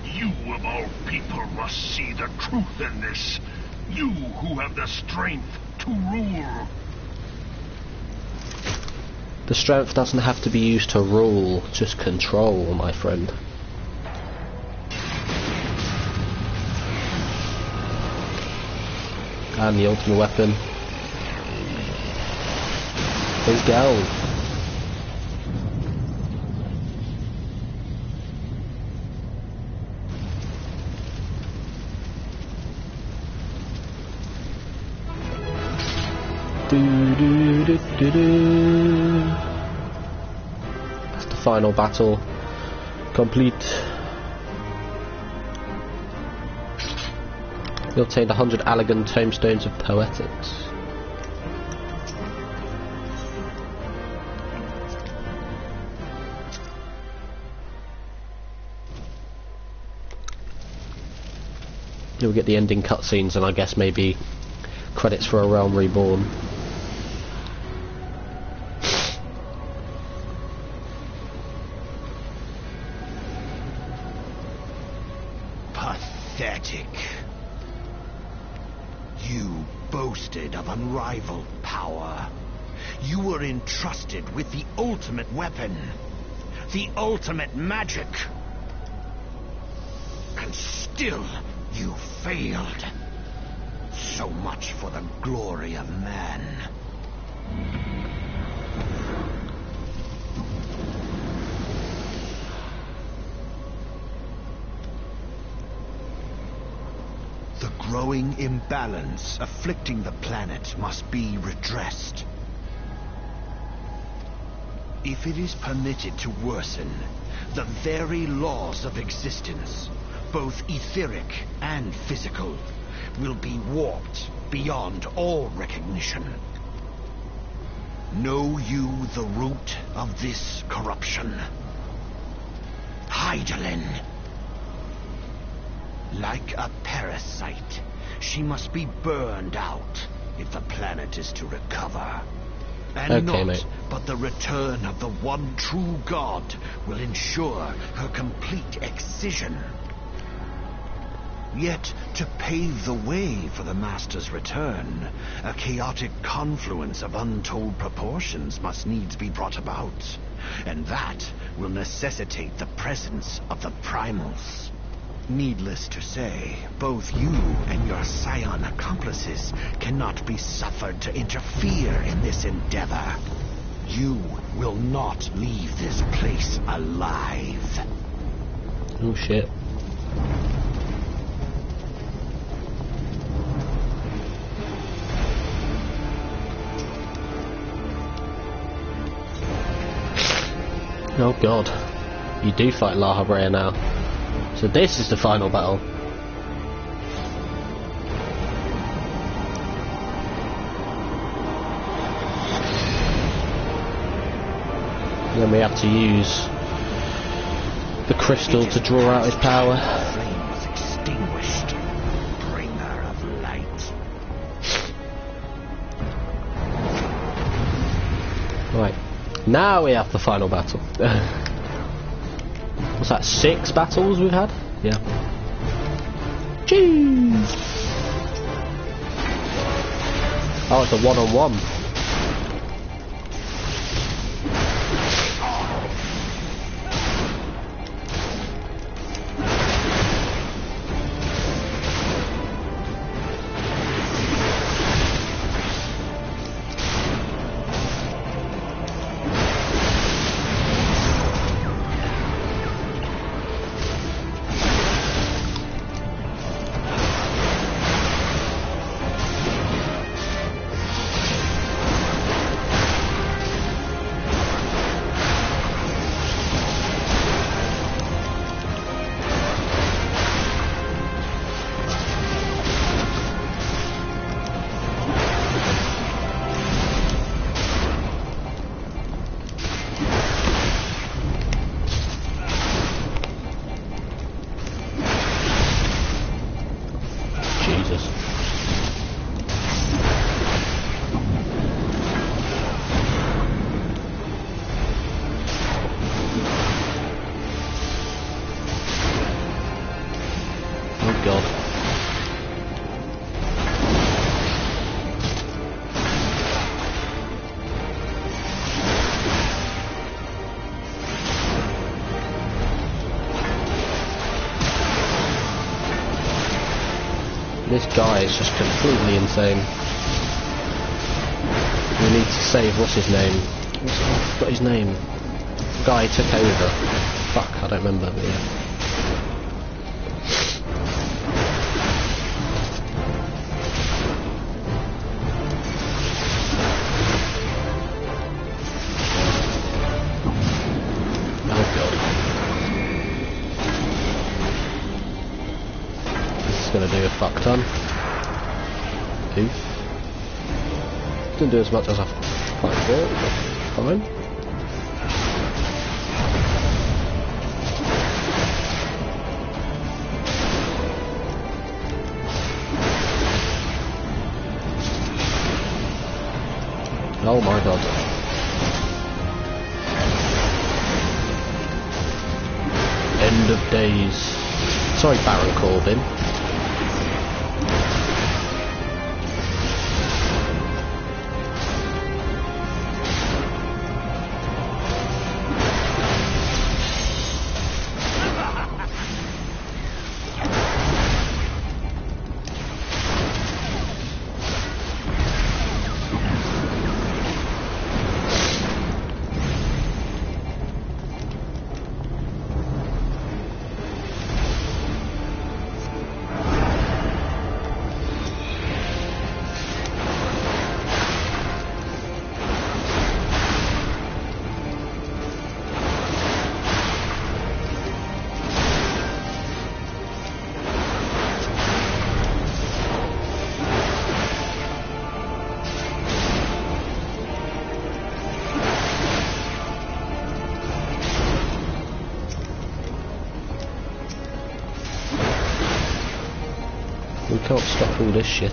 You of all people must see the truth in this. You who have the strength to rule. The strength doesn't have to be used to rule, just control, my friend. And the Ultima Weapon. Let's go. That's the final battle complete. You obtained 100 Allegan tomestones of poetics. You'll get the ending cutscenes and I guess maybe credits for A Realm Reborn. Pathetic. You boasted of unrivaled power. You were entrusted with the ultimate weapon, the ultimate magic. And still, you failed. So much for the glory of man. The growing imbalance afflicting the planet must be redressed. If it is permitted to worsen, the very laws of existence, both etheric and physical, will be warped beyond all recognition. Know you the root of this corruption? Hydaelyn. Like a parasite, she must be burned out if the planet is to recover. And okay, not mate. but the return of the one true God will ensure her complete excision. Yet, to pave the way for the Master's return, a chaotic confluence of untold proportions must needs be brought about, and that will necessitate the presence of the primals. Needless to say, both you and your scion accomplices cannot be suffered to interfere in this endeavor. You will not leave this place alive. Oh shit. Oh god. You do fight La Habrea now. So this is the final battle. Then we have to use the crystal to draw out his power. Flames extinguished. Bringer of light. Right. Now we have the final battle. What's that, 6 battles we've had? Yeah. Jeez! Oh, it's a one-on-one. This guy is just completely insane. We need to save, what's his name? I forgot his name. The guy took over. Fuck, I don't remember, but yeah. Gonna do a fuck ton. Oof. Didn't do as much as I thought it would, but fine. Oh my god. End of days. Sorry, Baron Corbin. We can't stop all this shit.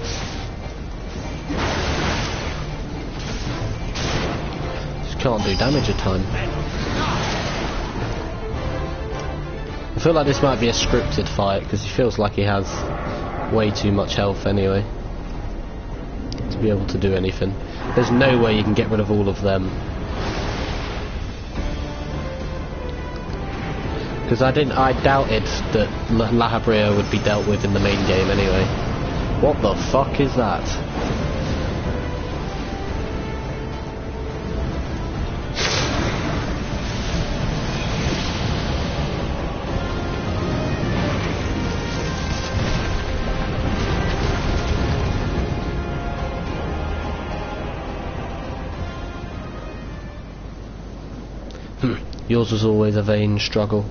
Just can't do damage a time. I feel like this might be a scripted fight because he feels like he has way too much health anyway to be able to do anything. There's no way you can get rid of all of them. Because I doubted that La Habrea would be dealt with in the main game anyway. What the fuck is that? Yours was always a vain struggle.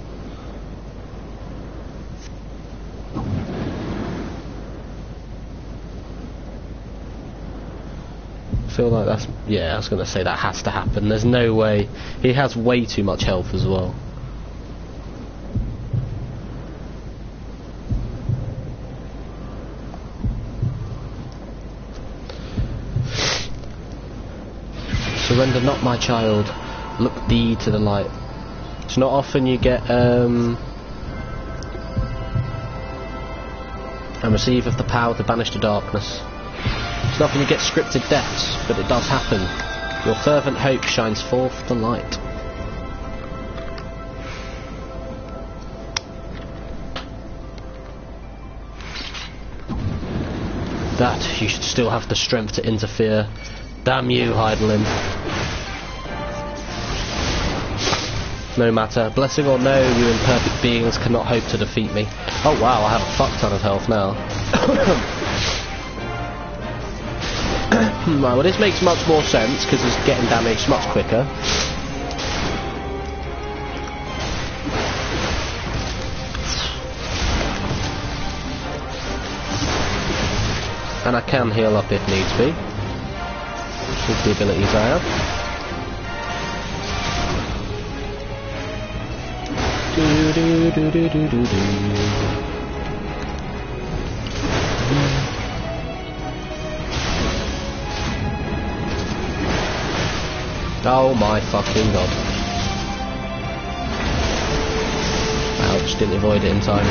I feel like that's... yeah, I was going to say that has to happen. There's no way. He has way too much health as well. Surrender not, my child. Look thee to the light. It's not often you get and receive of the power to banish the darkness. It's not often you get scripted deaths, but it does happen. Your fervent hope shines forth the light. That you should still have the strength to interfere. Damn you, Heidelin. No matter, blessing or no, you imperfect beings cannot hope to defeat me. Oh wow, I have a fuck ton of health now. Right, well this makes much more sense because he's getting damaged much quicker. And I can heal up if needs be, with the abilities I have. Do do do do do do do. Oh my fucking god. Ouch, didn't avoid it in time.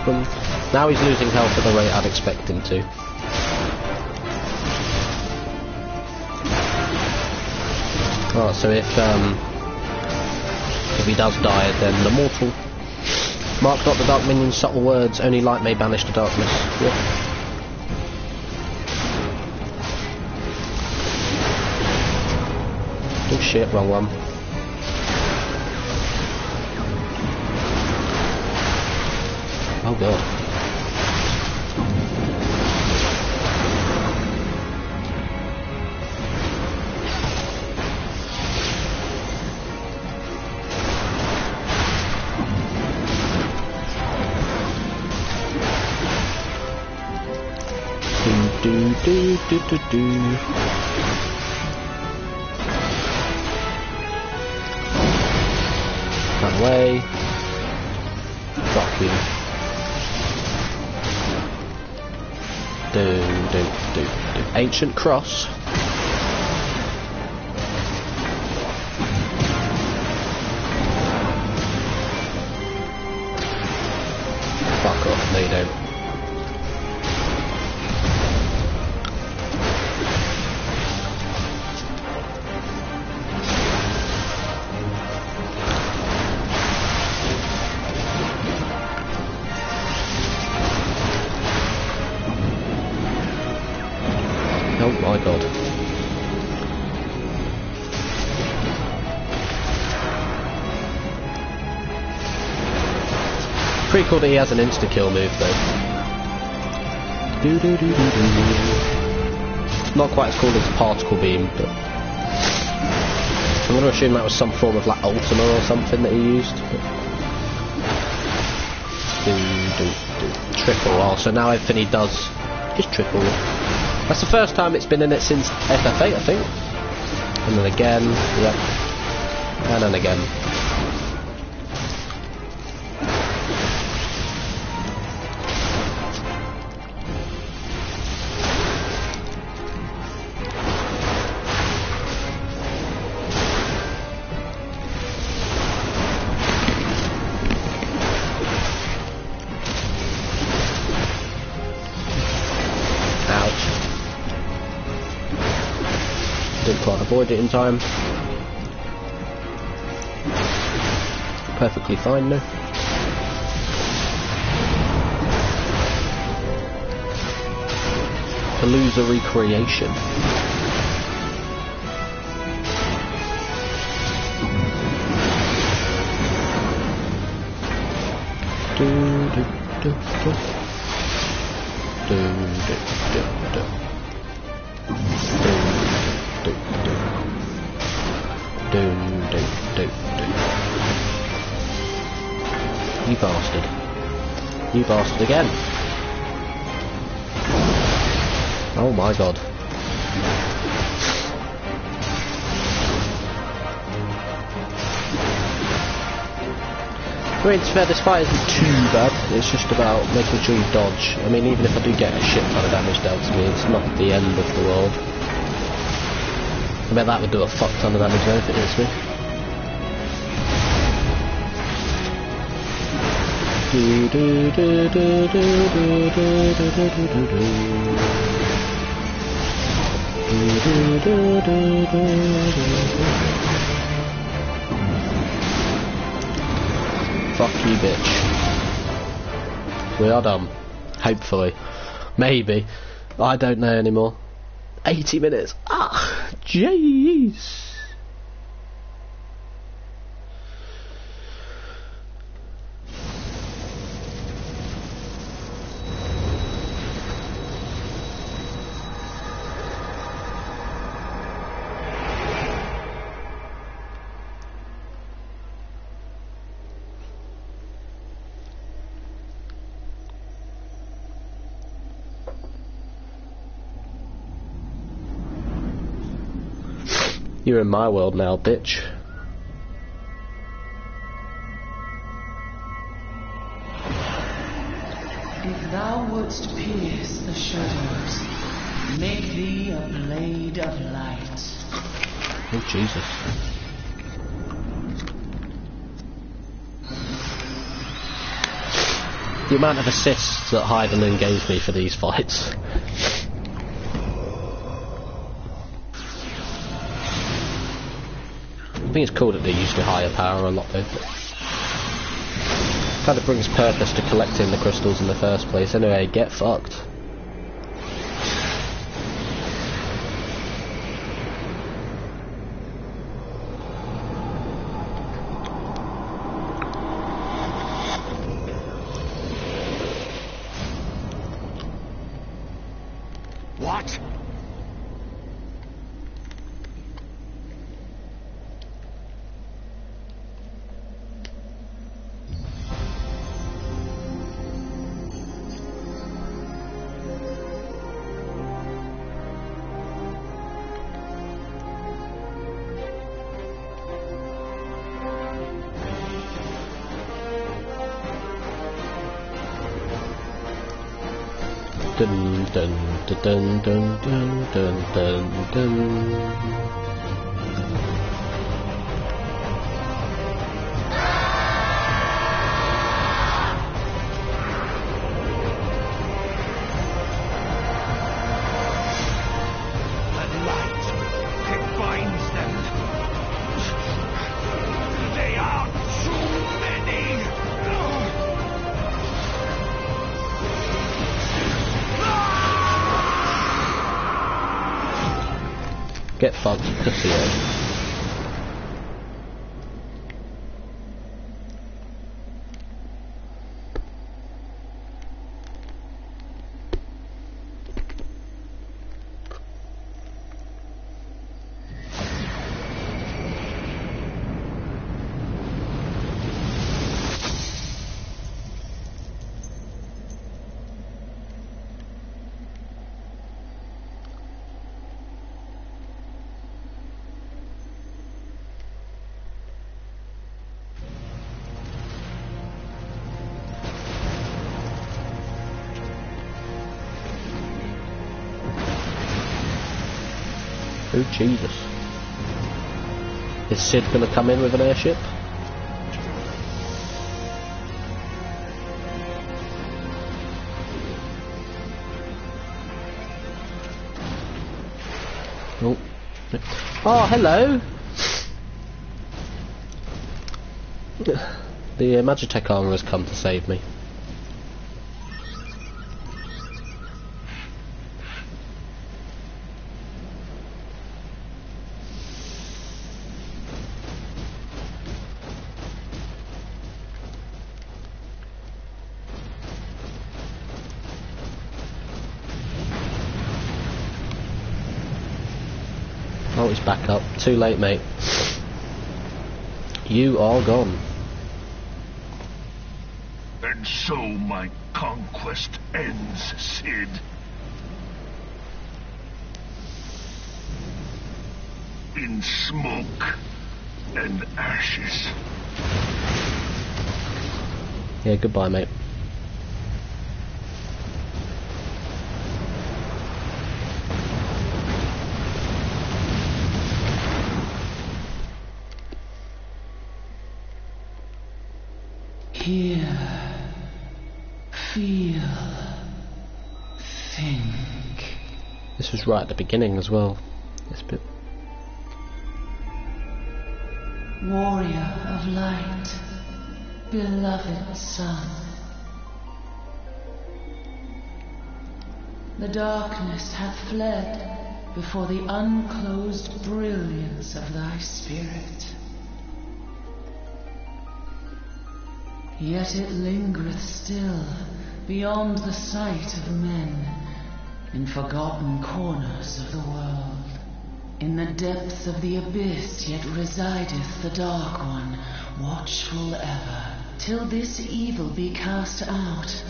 Boom. Now he's losing health at the rate I'd expect him to. Oh, so if he does die, then the mortal. Mark not the dark minion's subtle words, only light may banish the darkness. Yep. Oh shit, wrong one. Oh god. Do. Run away. Fuck you. Do. Ancient cross. Fuck off, no you don't. Oh my god. Pretty cool that he has an insta-kill move though. Not quite as cool as particle beam, but I'm going to assume that was some form of like Ultima or something that he used. Triple. Oh, so now everything he does is triple. That's the first time it's been in it since FF8, I think. And then again, yep. And then again. Didn't quite avoid it in time. Perfectly fine though. Illusory creation. You bastard. You bastard again. Oh my god. I mean, to be fair, this fight isn't too bad. It's just about making sure you dodge. I mean, even if I do get a shit ton of damage dealt to me, it's not the end of the world. I bet that would do a fuck ton of damage though if it hits me. Fuck you, bitch. We are done. Hopefully. Maybe. I don't know anymore. 80 minutes. Ah, jeez. You're in my world now, bitch. If thou wouldst pierce the shadows, make thee a blade of light. Oh, Jesus. The amount of assists that Heidelin gave me for these fights. think it's cool that they use the higher power a lot though. Kind of brings purpose to collecting the crystals in the first place. Anyway, get fucked. What? Dun dun dun dun dun dun dun dun. Get fucked, Casio. Oh Jesus. Is Sid gonna come in with an airship? Oh. Oh, hello! The Magitech armor has come to save me. Oh, he's back up. Too late, mate. You are gone. And so my conquest ends, Sid. In smoke and ashes. Yeah, goodbye, mate. Hear, feel, think. This was right at the beginning as well. This bit. Warrior of light, beloved son. The darkness hath fled before the unclosed brilliance of thy spirit. Yet it lingereth still beyond the sight of men, in forgotten corners of the world. In the depths of the abyss yet resideth the Dark One, watchful ever, till this evil be cast out.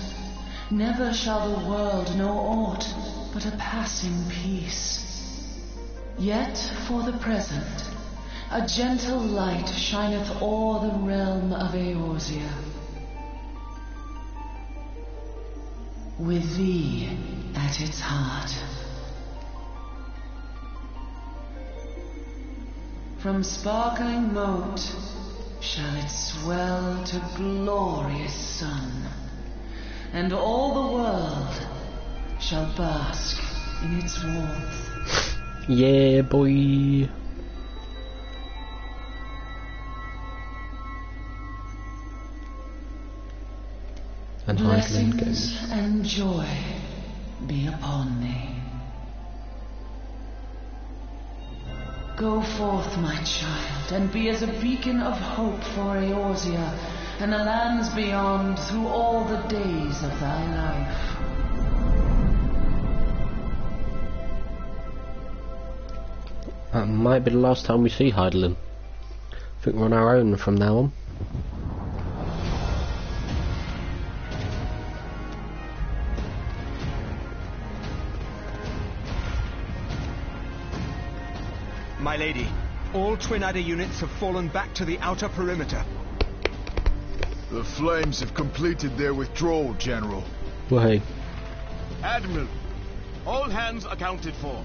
Never shall the world know aught but a passing peace. Yet for the present, a gentle light shineth o'er the realm of Eorzea. With thee at its heart. From sparkling moat shall it swell to glorious sun, and all the world shall bask in its warmth. Yeah, boy. And Hydaelyn goes. Blessings and joy be upon thee. Go forth, my child, and be as a beacon of hope for Eorzea and the lands beyond through all the days of thy life. That might be the last time we see Hydaelyn. I think we're on our own from now on. My lady, all Twin Adder units have fallen back to the outer perimeter. The flames have completed their withdrawal, General. Well, hey. Admiral, all hands accounted for.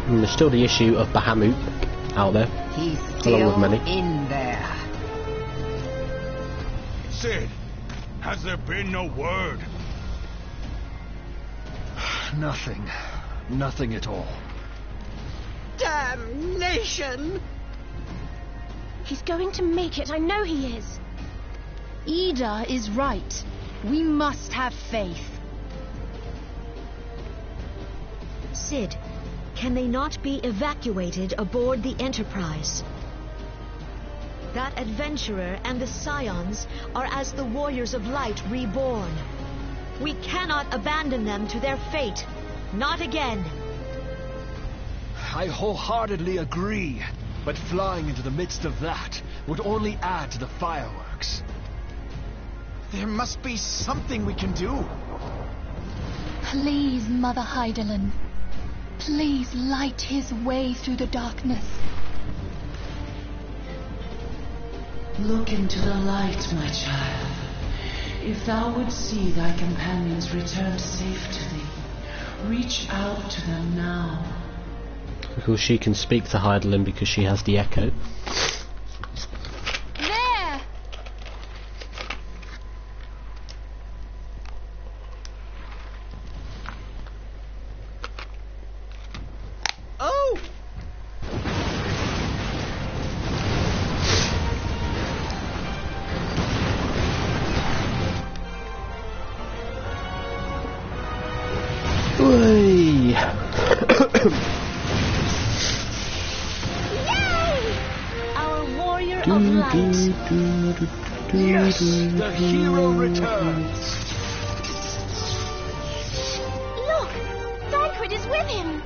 And there's still the issue of Bahamut out there. He's along with still many. in there. Sid, has there been no word? Nothing. Nothing at all. Damnation! He's going to make it, I know he is. Ida is right. We must have faith. Sid, can they not be evacuated aboard the Enterprise? That adventurer and the Scions are as the Warriors of Light reborn. We cannot abandon them to their fate. Not again. I wholeheartedly agree, but flying into the midst of that would only add to the fireworks. There must be something we can do. Please, Mother Hydaelyn. Please light his way through the darkness. Look into the light, my child. If thou would see thy companions return safe to thee, reach out to them now. Of course, she can speak to Hydaelyn because she has the echo. There! Oh! Whey! Our Warrior of Light. Yes, the hero returns. Look! Thancred is with him!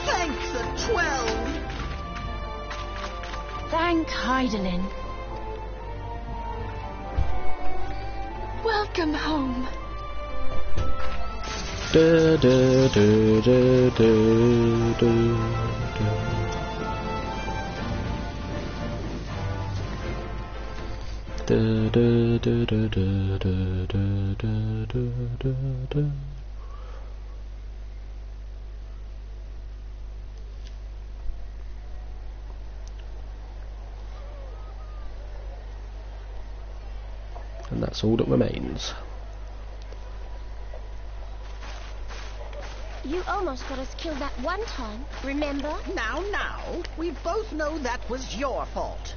Thank the 12. Thank Hydaelyn. Welcome home. Da, da, da, da, da, da, da. Da, da, da, da, da, da, da, da, da, da. And that's all that remains. You almost got us killed that one time, remember? Now, we both know that was your fault.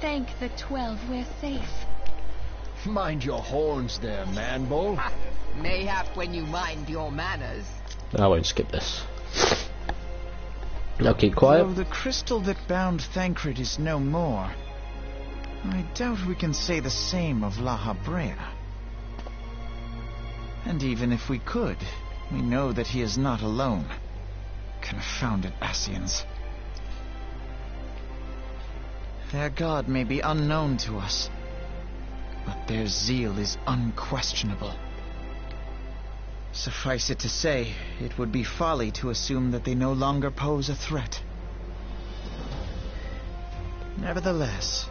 Thank the 12 we're safe. Mind your horns there, man-bull. Mayhap when you mind your manners. I won't skip this. Now keep quiet. Though the crystal that bound Thancred is no more, I doubt we can say the same of La Habrea. And even if we could, we know that he is not alone. Confounded Ascians. Their god may be unknown to us, but their zeal is unquestionable. Suffice it to say, it would be folly to assume that they no longer pose a threat. Nevertheless,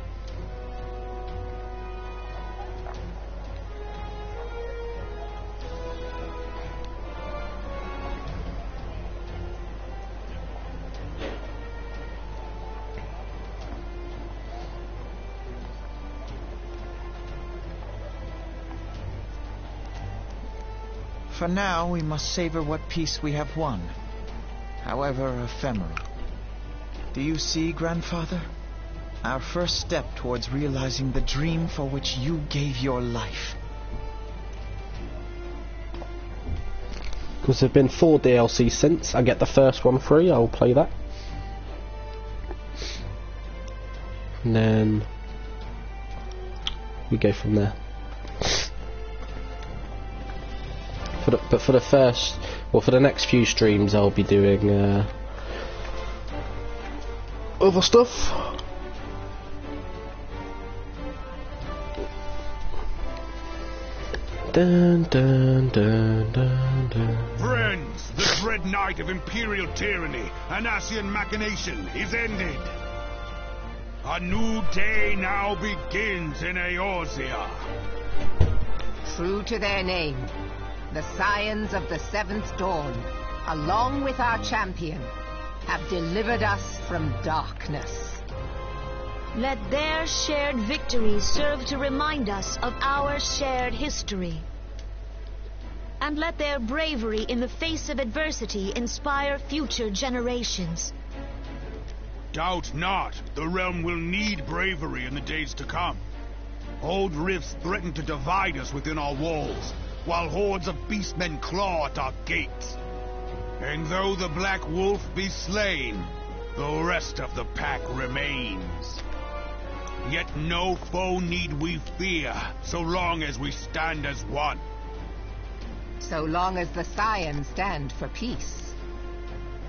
for now, we must savor what peace we have won, however ephemeral. Do you see, Grandfather? Our first step towards realizing the dream for which you gave your life. Because there have been 4 DLCs since. I get the first one free, I'll play that. And then we go from there. But for the first, well, for the next few streams, I'll be doing other stuff. Dun, dun, dun, dun, dun. Friends, the dread night of Imperial tyranny and Asian machination is ended. A new day now begins in Eorzea. True to their name, the Scions of the Seventh Dawn, along with our champion, have delivered us from darkness. Let their shared victory serve to remind us of our shared history. And let their bravery in the face of adversity inspire future generations. Doubt not, the realm will need bravery in the days to come. Old rifts threaten to divide us within our walls, while hordes of beastmen claw at our gates. And though the Black Wolf be slain, the rest of the pack remains. Yet no foe need we fear, so long as we stand as one. So long as the Scions stand for peace.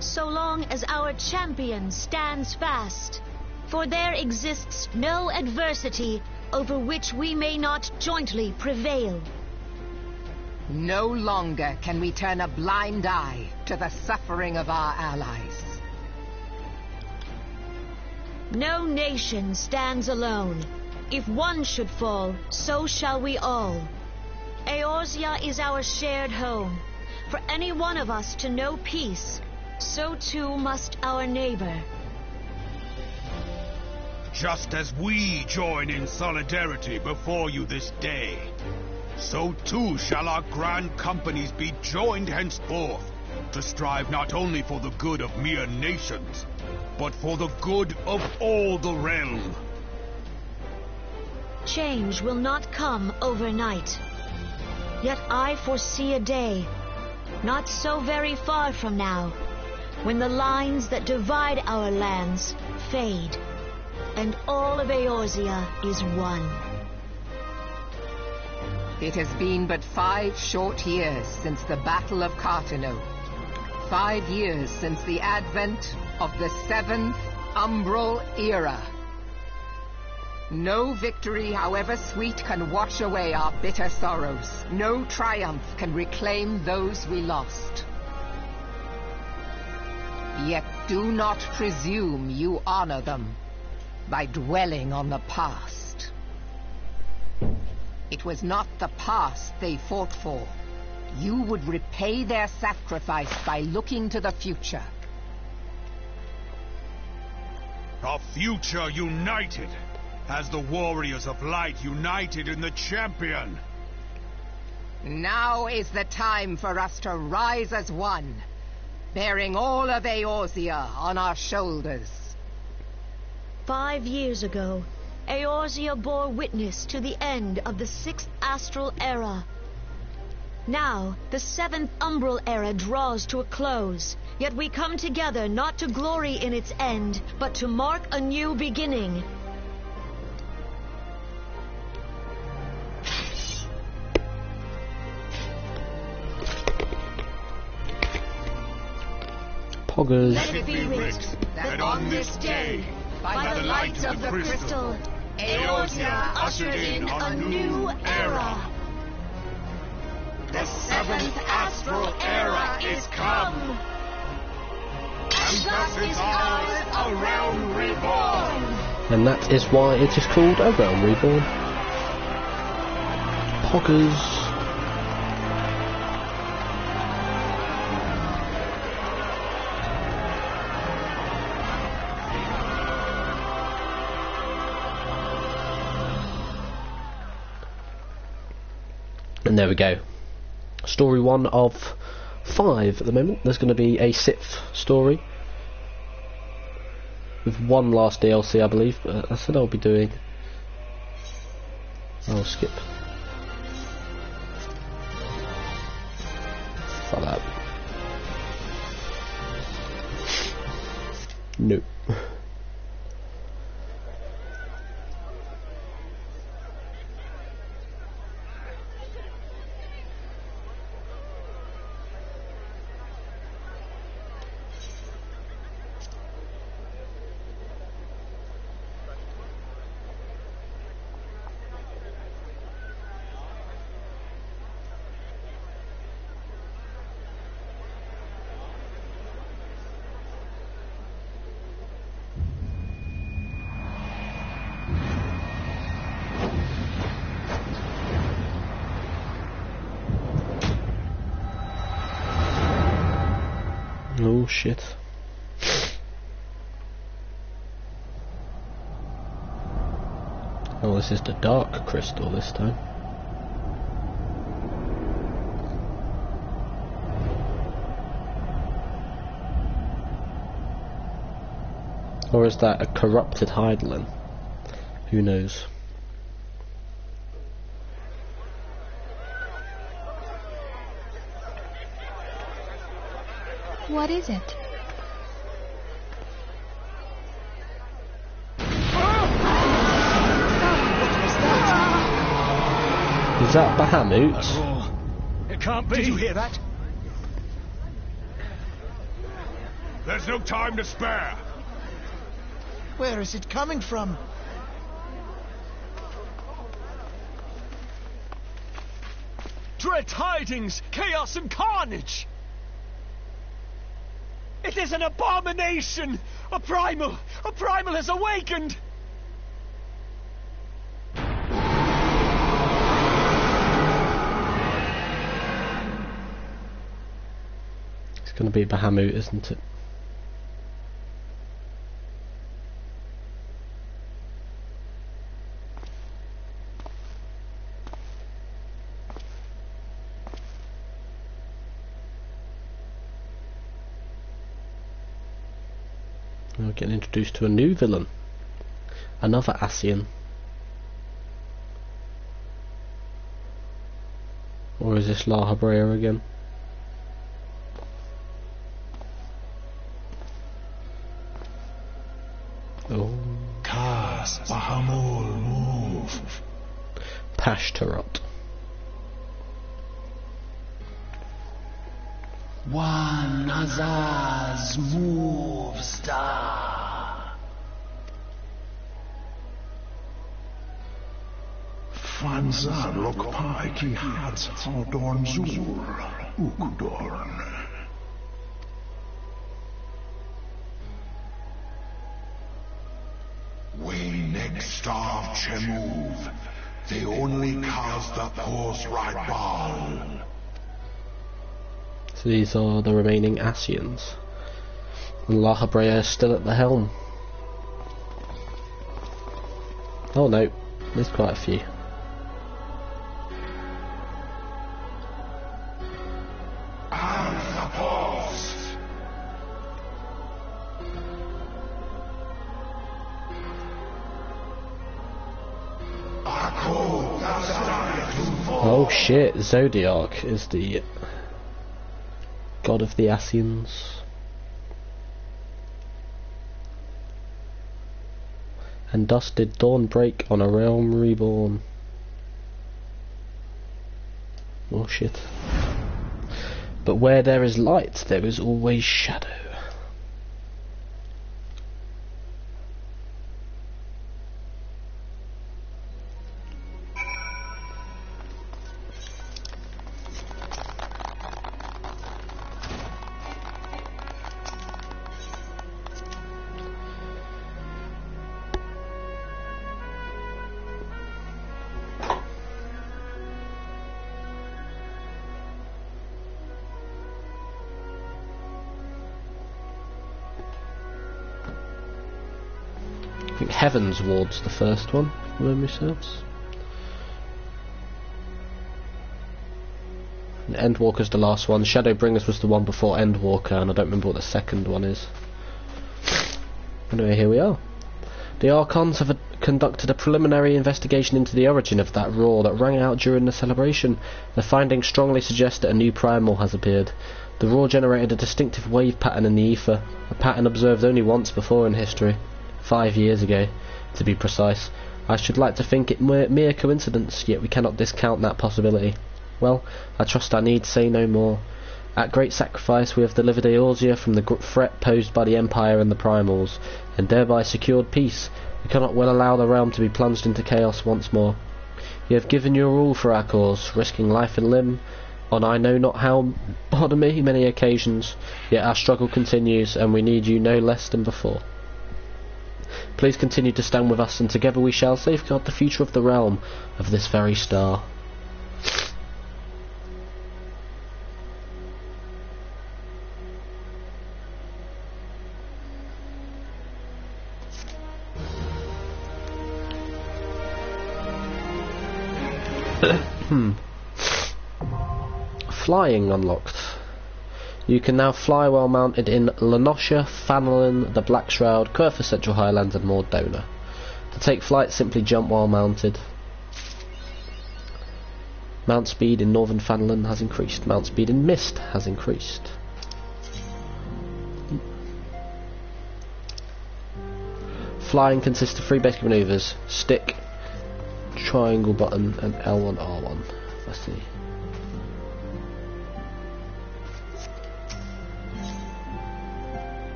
So long as our champion stands fast. For there exists no adversity over which we may not jointly prevail. No longer can we turn a blind eye to the suffering of our allies. No nation stands alone. If one should fall, so shall we all. Eorzea is our shared home. For any one of us to know peace, so too must our neighbor. Just as we join in solidarity before you this day, so too shall our grand companies be joined henceforth to strive not only for the good of mere nations, but for the good of all the realm. Change will not come overnight. Yet I foresee a day, not so very far from now, when the lines that divide our lands fade, and all of Eorzea is one. It has been but 5 short years since the Battle of Cartano. 5 years since the advent of the 7th Umbral Era. No victory, however sweet, can wash away our bitter sorrows. No triumph can reclaim those we lost. Yet do not presume you honor them by dwelling on the past. It was not the past they fought for. You would repay their sacrifice by looking to the future. A future united, as the warriors of light united in the champion. Now is the time for us to rise as one, bearing all of Eorzea on our shoulders. 5 years ago, Eorzea bore witness to the end of the 6th Astral Era. Now, the 7th Umbral Era draws to a close, yet we come together not to glory in its end, but to mark a new beginning. Poggers. Let it be writ that on this day, by the light of the crystal, Eorzea ushered in a new era. The 7th Astral Era is come. And thus is ours a realm reborn. And that is why it is called a realm reborn. Poggers. And there we go. Story 1 of 5 at the moment. There's going to be a 6th story, with one last DLC, I believe, but I said I'll be doing... I'll skip. Fuck that. Nope. Oh shit. Oh, this is the dark crystal this time. Or is that a corrupted Hydaelyn? Who knows? What is it? Is that Bahamut? It can't be. Did you hear that? There's no time to spare. Where is it coming from? Dread tidings, chaos and carnage! It is an abomination! A primal has awakened! It's gonna be Bahamut, isn't it? We're getting introduced to a new villain. Another Ascian. Or is this La Habrea again? Oh. Kas Bahamul move. Pashtarot. One Azaz move star. Fanza lokpai ki hats Haldorn Zur Ukudorn. We next starve Chemuv. They only cast the pause right ball. So these are the remaining Ascians. And La Habrea is still at the helm. Oh no, there's quite a few. Oh shit, Zodiark is the god of the Ascians. And thus did dawn break on a realm reborn. Oh shit. But where there is light, there is always shadow. I think Heaven's Ward's the first one, if memory serves. And Endwalker's the last one. Shadowbringers was the one before Endwalker, and I don't remember what the second one is. Anyway, here we are. The Archons have conducted a preliminary investigation into the origin of that roar that rang out during the celebration. The findings strongly suggest that a new primal has appeared. The roar generated a distinctive wave pattern in the ether, a pattern observed only once before in history. 5 years ago, to be precise. I should like to think it mere coincidence, yet we cannot discount that possibility. Well, I trust I need say no more. At great sacrifice we have delivered Eorzea from the threat posed by the Empire and the Primals, and thereby secured peace. We cannot well allow the realm to be plunged into chaos once more. You have given your all for our cause, risking life and limb on I know not how many occasions, yet our struggle continues, and we need you no less than before. Please continue to stand with us, and together we shall safeguard the future of the realm, of this very star. Flying unlocked. You can now fly while mounted in Lenosha, Fanelin, the Black Shroud, Querfa Central Highlands and Mordona. To take flight, simply jump while mounted. Mount speed in Northern Fanelin has increased. Mount speed in Mist has increased. Flying consists of 3 basic maneuvers: stick, triangle button and L1, R1. Let's see.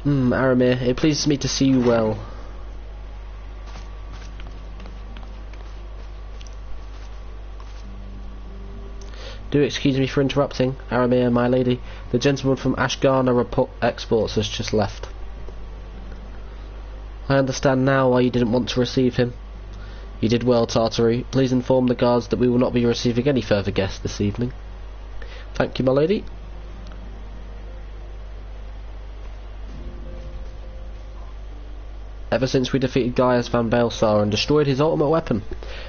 Aramir, it pleases me to see you well. Do excuse me for interrupting, Aramir, my lady. The gentleman from Ashgarna Exports has just left. I understand now why you didn't want to receive him. You did well, Tartary. Please inform the guards that we will not be receiving any further guests this evening. Thank you, my lady. Ever since we defeated Gaius van Baelsar and destroyed his Ultima Weapon,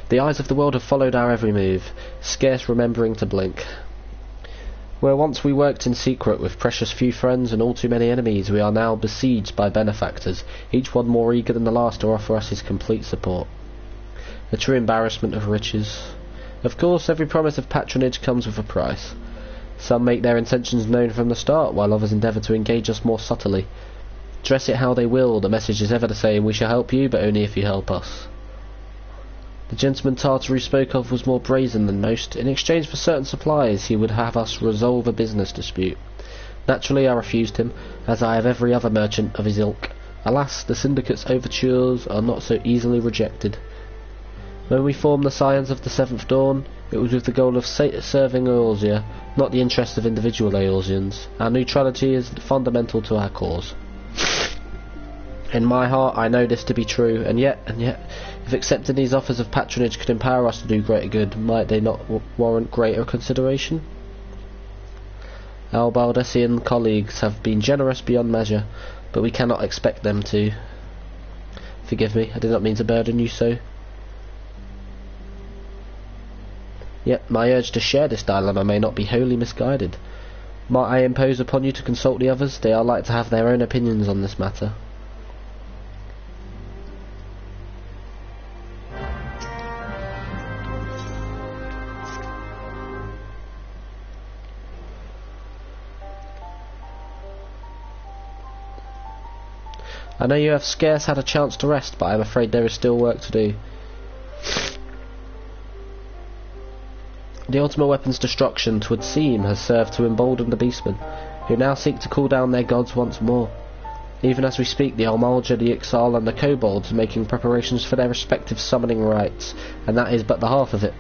the eyes of the world have followed our every move, scarce remembering to blink. Where once we worked in secret with precious few friends and all too many enemies, we are now besieged by benefactors, each one more eager than the last to offer us his complete support. A true embarrassment of riches. Of course, every promise of patronage comes with a price. Some make their intentions known from the start, while others endeavour to engage us more subtly. Dress it how they will, the message is ever the same: we shall help you, but only if you help us. The gentleman Tartary spoke of was more brazen than most. In exchange for certain supplies, he would have us resolve a business dispute. Naturally, I refused him, as I have every other merchant of his ilk. Alas, the syndicate's overtures are not so easily rejected. When we formed the Scions of the Seventh Dawn, it was with the goal of serving Eorzea, not the interests of individual Eorzeans. Our neutrality is fundamental to our cause. In my heart I know this to be true, and yet, if accepting these offers of patronage could empower us to do greater good, might they not warrant greater consideration? Our Baldessian colleagues have been generous beyond measure, but we cannot expect them to. Forgive me, I did not mean to burden you so. Yet my urge to share this dilemma may not be wholly misguided. Might I impose upon you to consult the others? They are like to have their own opinions on this matter. I know you have scarce had a chance to rest, but I am afraid there is still work to do. The Ultima Weapon's destruction, 'twould seem, has served to embolden the beastmen, who now seek to call down their gods once more. Even as we speak, the Almalja, the Ixal and the Kobolds are making preparations for their respective summoning rites, and that is but the half of it.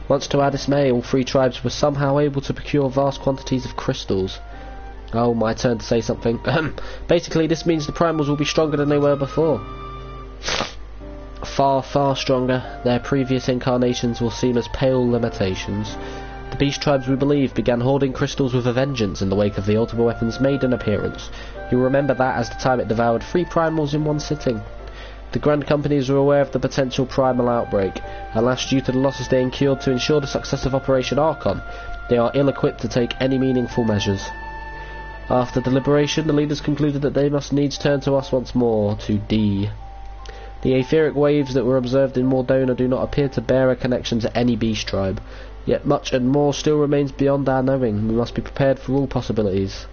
Much to our dismay, all 3 tribes were somehow able to procure vast quantities of crystals. Oh, my turn to say something. Basically, this means the primals will be stronger than they were before. Far, far stronger. Their previous incarnations will seem as pale limitations. The beast tribes, we believe, began hoarding crystals with a vengeance in the wake of the Ultima Weapon's maiden appearance. You'll remember that as the time it devoured 3 primals in one sitting. The Grand Companies were aware of the potential primal outbreak, and last due to the losses they incurred to ensure the success of Operation Archon, they are ill-equipped to take any meaningful measures. After deliberation, the leaders concluded that they must needs turn to us once more, to D. The aetheric waves that were observed in Mordona do not appear to bear a connection to any beast tribe, yet much and more still remains beyond our knowing. We must be prepared for all possibilities.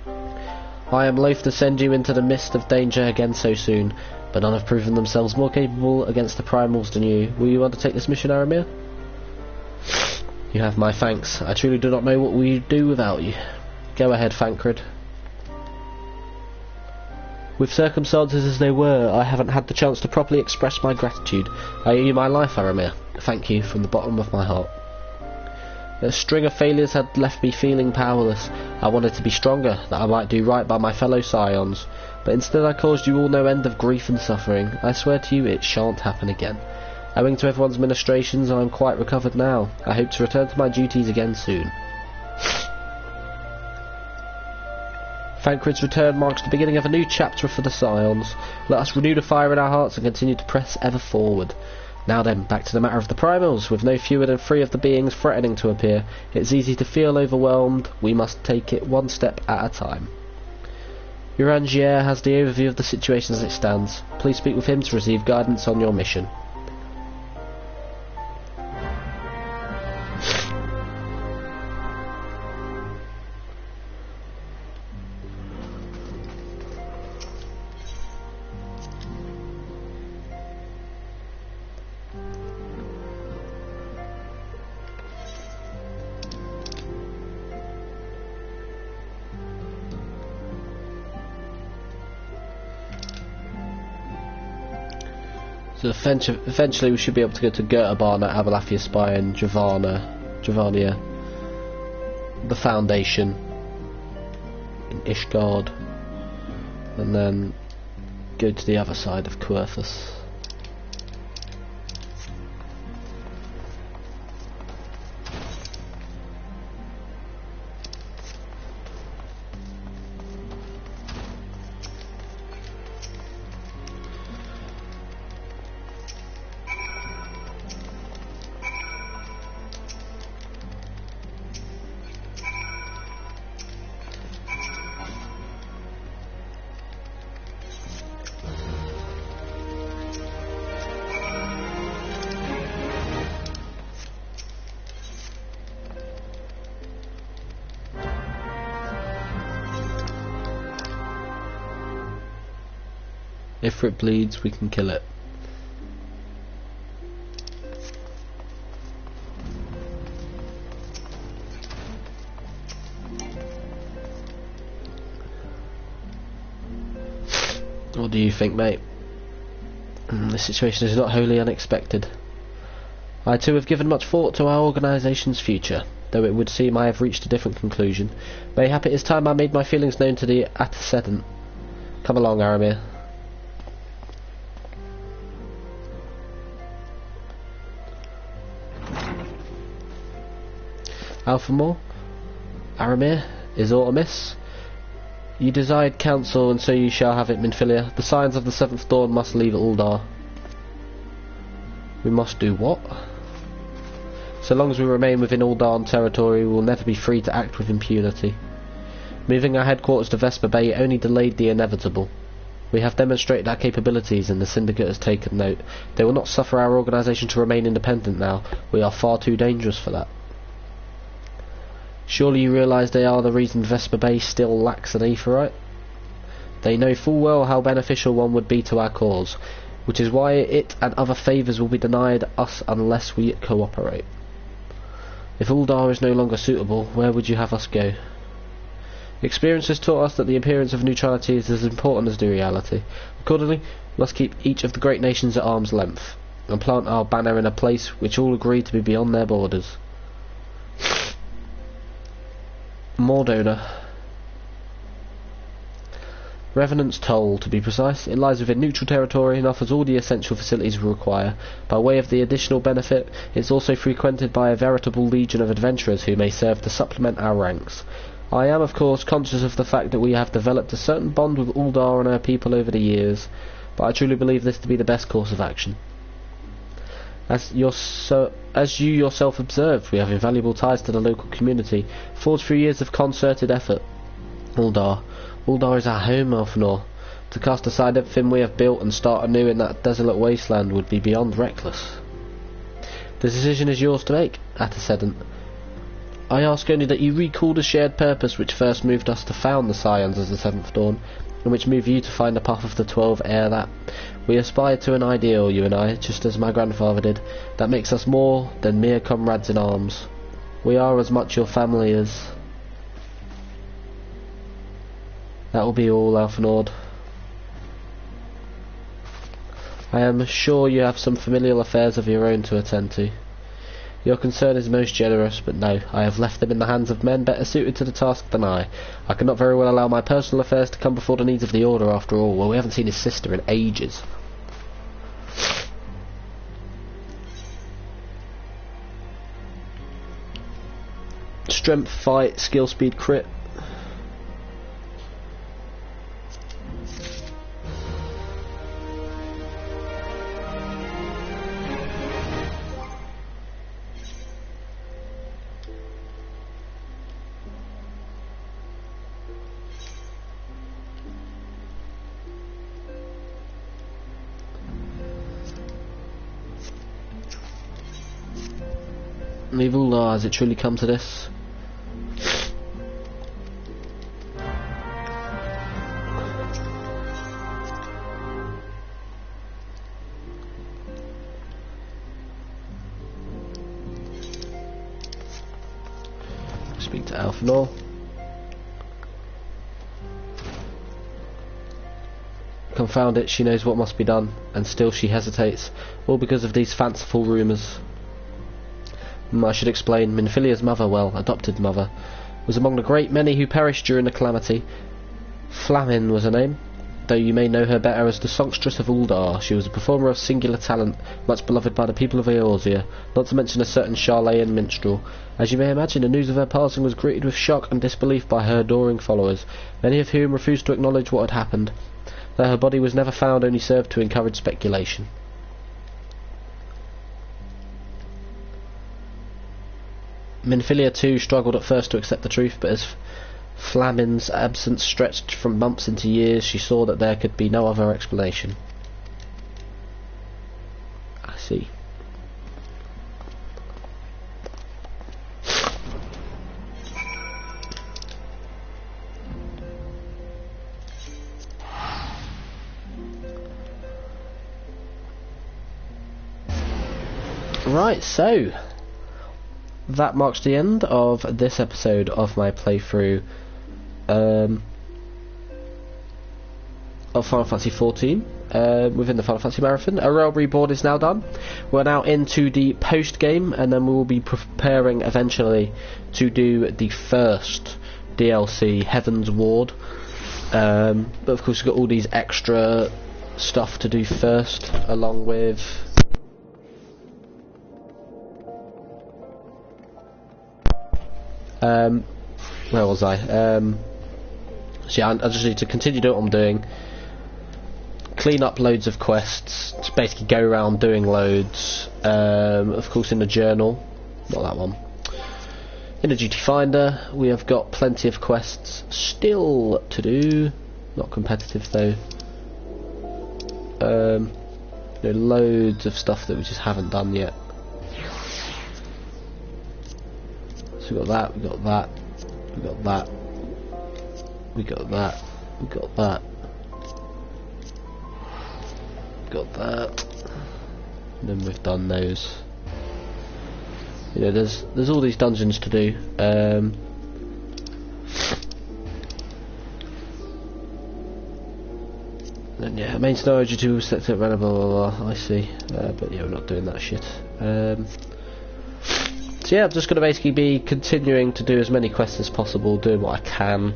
I am loath to send you into the mist of danger again so soon, but none have proven themselves more capable against the primals than you. Will you undertake this mission, Aramir? You have my thanks. I truly do not know what we would do without you. Go ahead, Thancred. With circumstances as they were, I haven't had the chance to properly express my gratitude. I owe you my life, Aramir. Thank you from the bottom of my heart. A string of failures had left me feeling powerless. I wanted to be stronger, that I might do right by my fellow scions. But instead I caused you all no end of grief and suffering. I swear to you it shan't happen again. Owing to everyone's ministrations, I am quite recovered now. I hope to return to my duties again soon. Thancred's return marks the beginning of a new chapter for the Scions. Let us renew the fire in our hearts and continue to press ever forward. Now then, back to the matter of the primals. With no fewer than 3 of the beings threatening to appear, it's easy to feel overwhelmed. We must take it one step at a time. Eorzea has the overview of the situation as it stands. Please speak with him to receive guidance on your mission. So eventually we should be able to go to Gertabana, Abalathia Spire, and Javania, the Foundation, in Ishgard, and then go to the other side of Coerthus. If it bleeds, we can kill it. What do you think, mate? This situation is not wholly unexpected. I too have given much thought to our organisation's future, though it would seem I have reached a different conclusion. Mayhap it is time I made my feelings known to the antecedent. Come along, Aramir. Alphamore? Aramir? Is aught amiss? You desired counsel, and so you shall have it, Minfilia. The Scions of the Seventh Dawn must leave Uldar. We must do what? So long as we remain within Uldarn territory, we will never be free to act with impunity. Moving our headquarters to Vesper Bay only delayed the inevitable. We have demonstrated our capabilities, and the Syndicate has taken note. They will not suffer our organisation to remain independent now. We are far too dangerous for that. Surely you realise they are the reason Vesper Bay still lacks an aetheryte? They know full well how beneficial one would be to our cause, which is why it and other favours will be denied us unless we cooperate. If Uldar is no longer suitable, where would you have us go? Experience has taught us that the appearance of neutrality is as important as the reality. Accordingly, we must keep each of the great nations at arm's length, and plant our banner in a place which all agree to be beyond their borders. Mordona. Revenant's Toll, to be precise. It lies within neutral territory and offers all the essential facilities we require. By way of the additional benefit, it's also frequented by a veritable legion of adventurers who may serve to supplement our ranks. I am, of course, conscious of the fact that we have developed a certain bond with Ultima and her people over the years, but I truly believe this to be the best course of action. As you yourself observed, we have invaluable ties to the local community, forged through years of concerted effort. Uldar is our home, Elfenor. To cast aside everything we have built and start anew in that desolate wasteland would be beyond reckless. The decision is yours to make, Antecedent. I ask only that you recall the shared purpose which first moved us to found the Scions as the Seventh Dawn, and which moved you to find the path of the 12 ere that. We aspire to an ideal, you and I, just as my grandfather did, that makes us more than mere comrades in arms. We are as much your family as... That will be all, Elfenord. I am sure you have some familial affairs of your own to attend to. Your concern is most generous, but no, I have left them in the hands of men better suited to the task than I. I cannot very well allow my personal affairs to come before the needs of the Order, after all. Well, we haven't seen his sister in ages. Strength, fight, skill, speed, crit. Leave Uldar, has it truly come to this? Speak to Elfenor. Confound it, she knows what must be done, and still she hesitates, all because of these fanciful rumours. I should explain, Minfilia's mother, well, adopted mother, was among the great many who perished during the calamity. Flamin was her name, though you may know her better as the songstress of Uldar. She was a performer of singular talent, much beloved by the people of Eorzea, not to mention a certain Charlayan minstrel. As you may imagine, the news of her passing was greeted with shock and disbelief by her adoring followers, many of whom refused to acknowledge what had happened. Though her body was never found, only served to encourage speculation. Minfilia too struggled at first to accept the truth, but as Flamin's absence stretched from months into years, she saw that there could be no other explanation. I see. Right, so that marks the end of this episode of my playthrough of Final Fantasy XIV within the Final Fantasy Marathon. Reborn is now done. We're now into the post-game, and then we will be preparing eventually to do the first DLC, Heaven's Ward. But of course we've got all these extra stuff to do first, along with... where was I? So yeah, I just need to continue doing what I'm doing. Clean up loads of quests. Just basically go around doing loads. Of course in the journal. Not that one. In the duty finder, we have got plenty of quests still to do. Not competitive though. Loads of stuff that we just haven't done yet. So we got that, we got that, we got that, we got that, we got that, got that, and then we've done those. You know, there's all these dungeons to do. And yeah, main storage to set up, blah blah blah. I see, but yeah, we're not doing that shit. So yeah, I'm just going to basically be continuing to do as many quests as possible, doing what I can.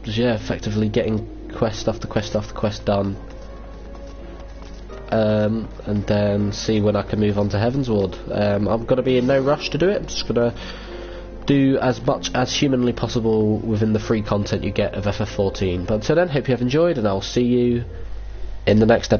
yeah, effectively getting quest after quest after quest done, and then see when I can move on to Heavensward. I'm going to be in no rush to do it. I'm just going to do as much as humanly possible within the free content you get of FF14. But until then, hope you have enjoyed, and I'll see you in the next episode.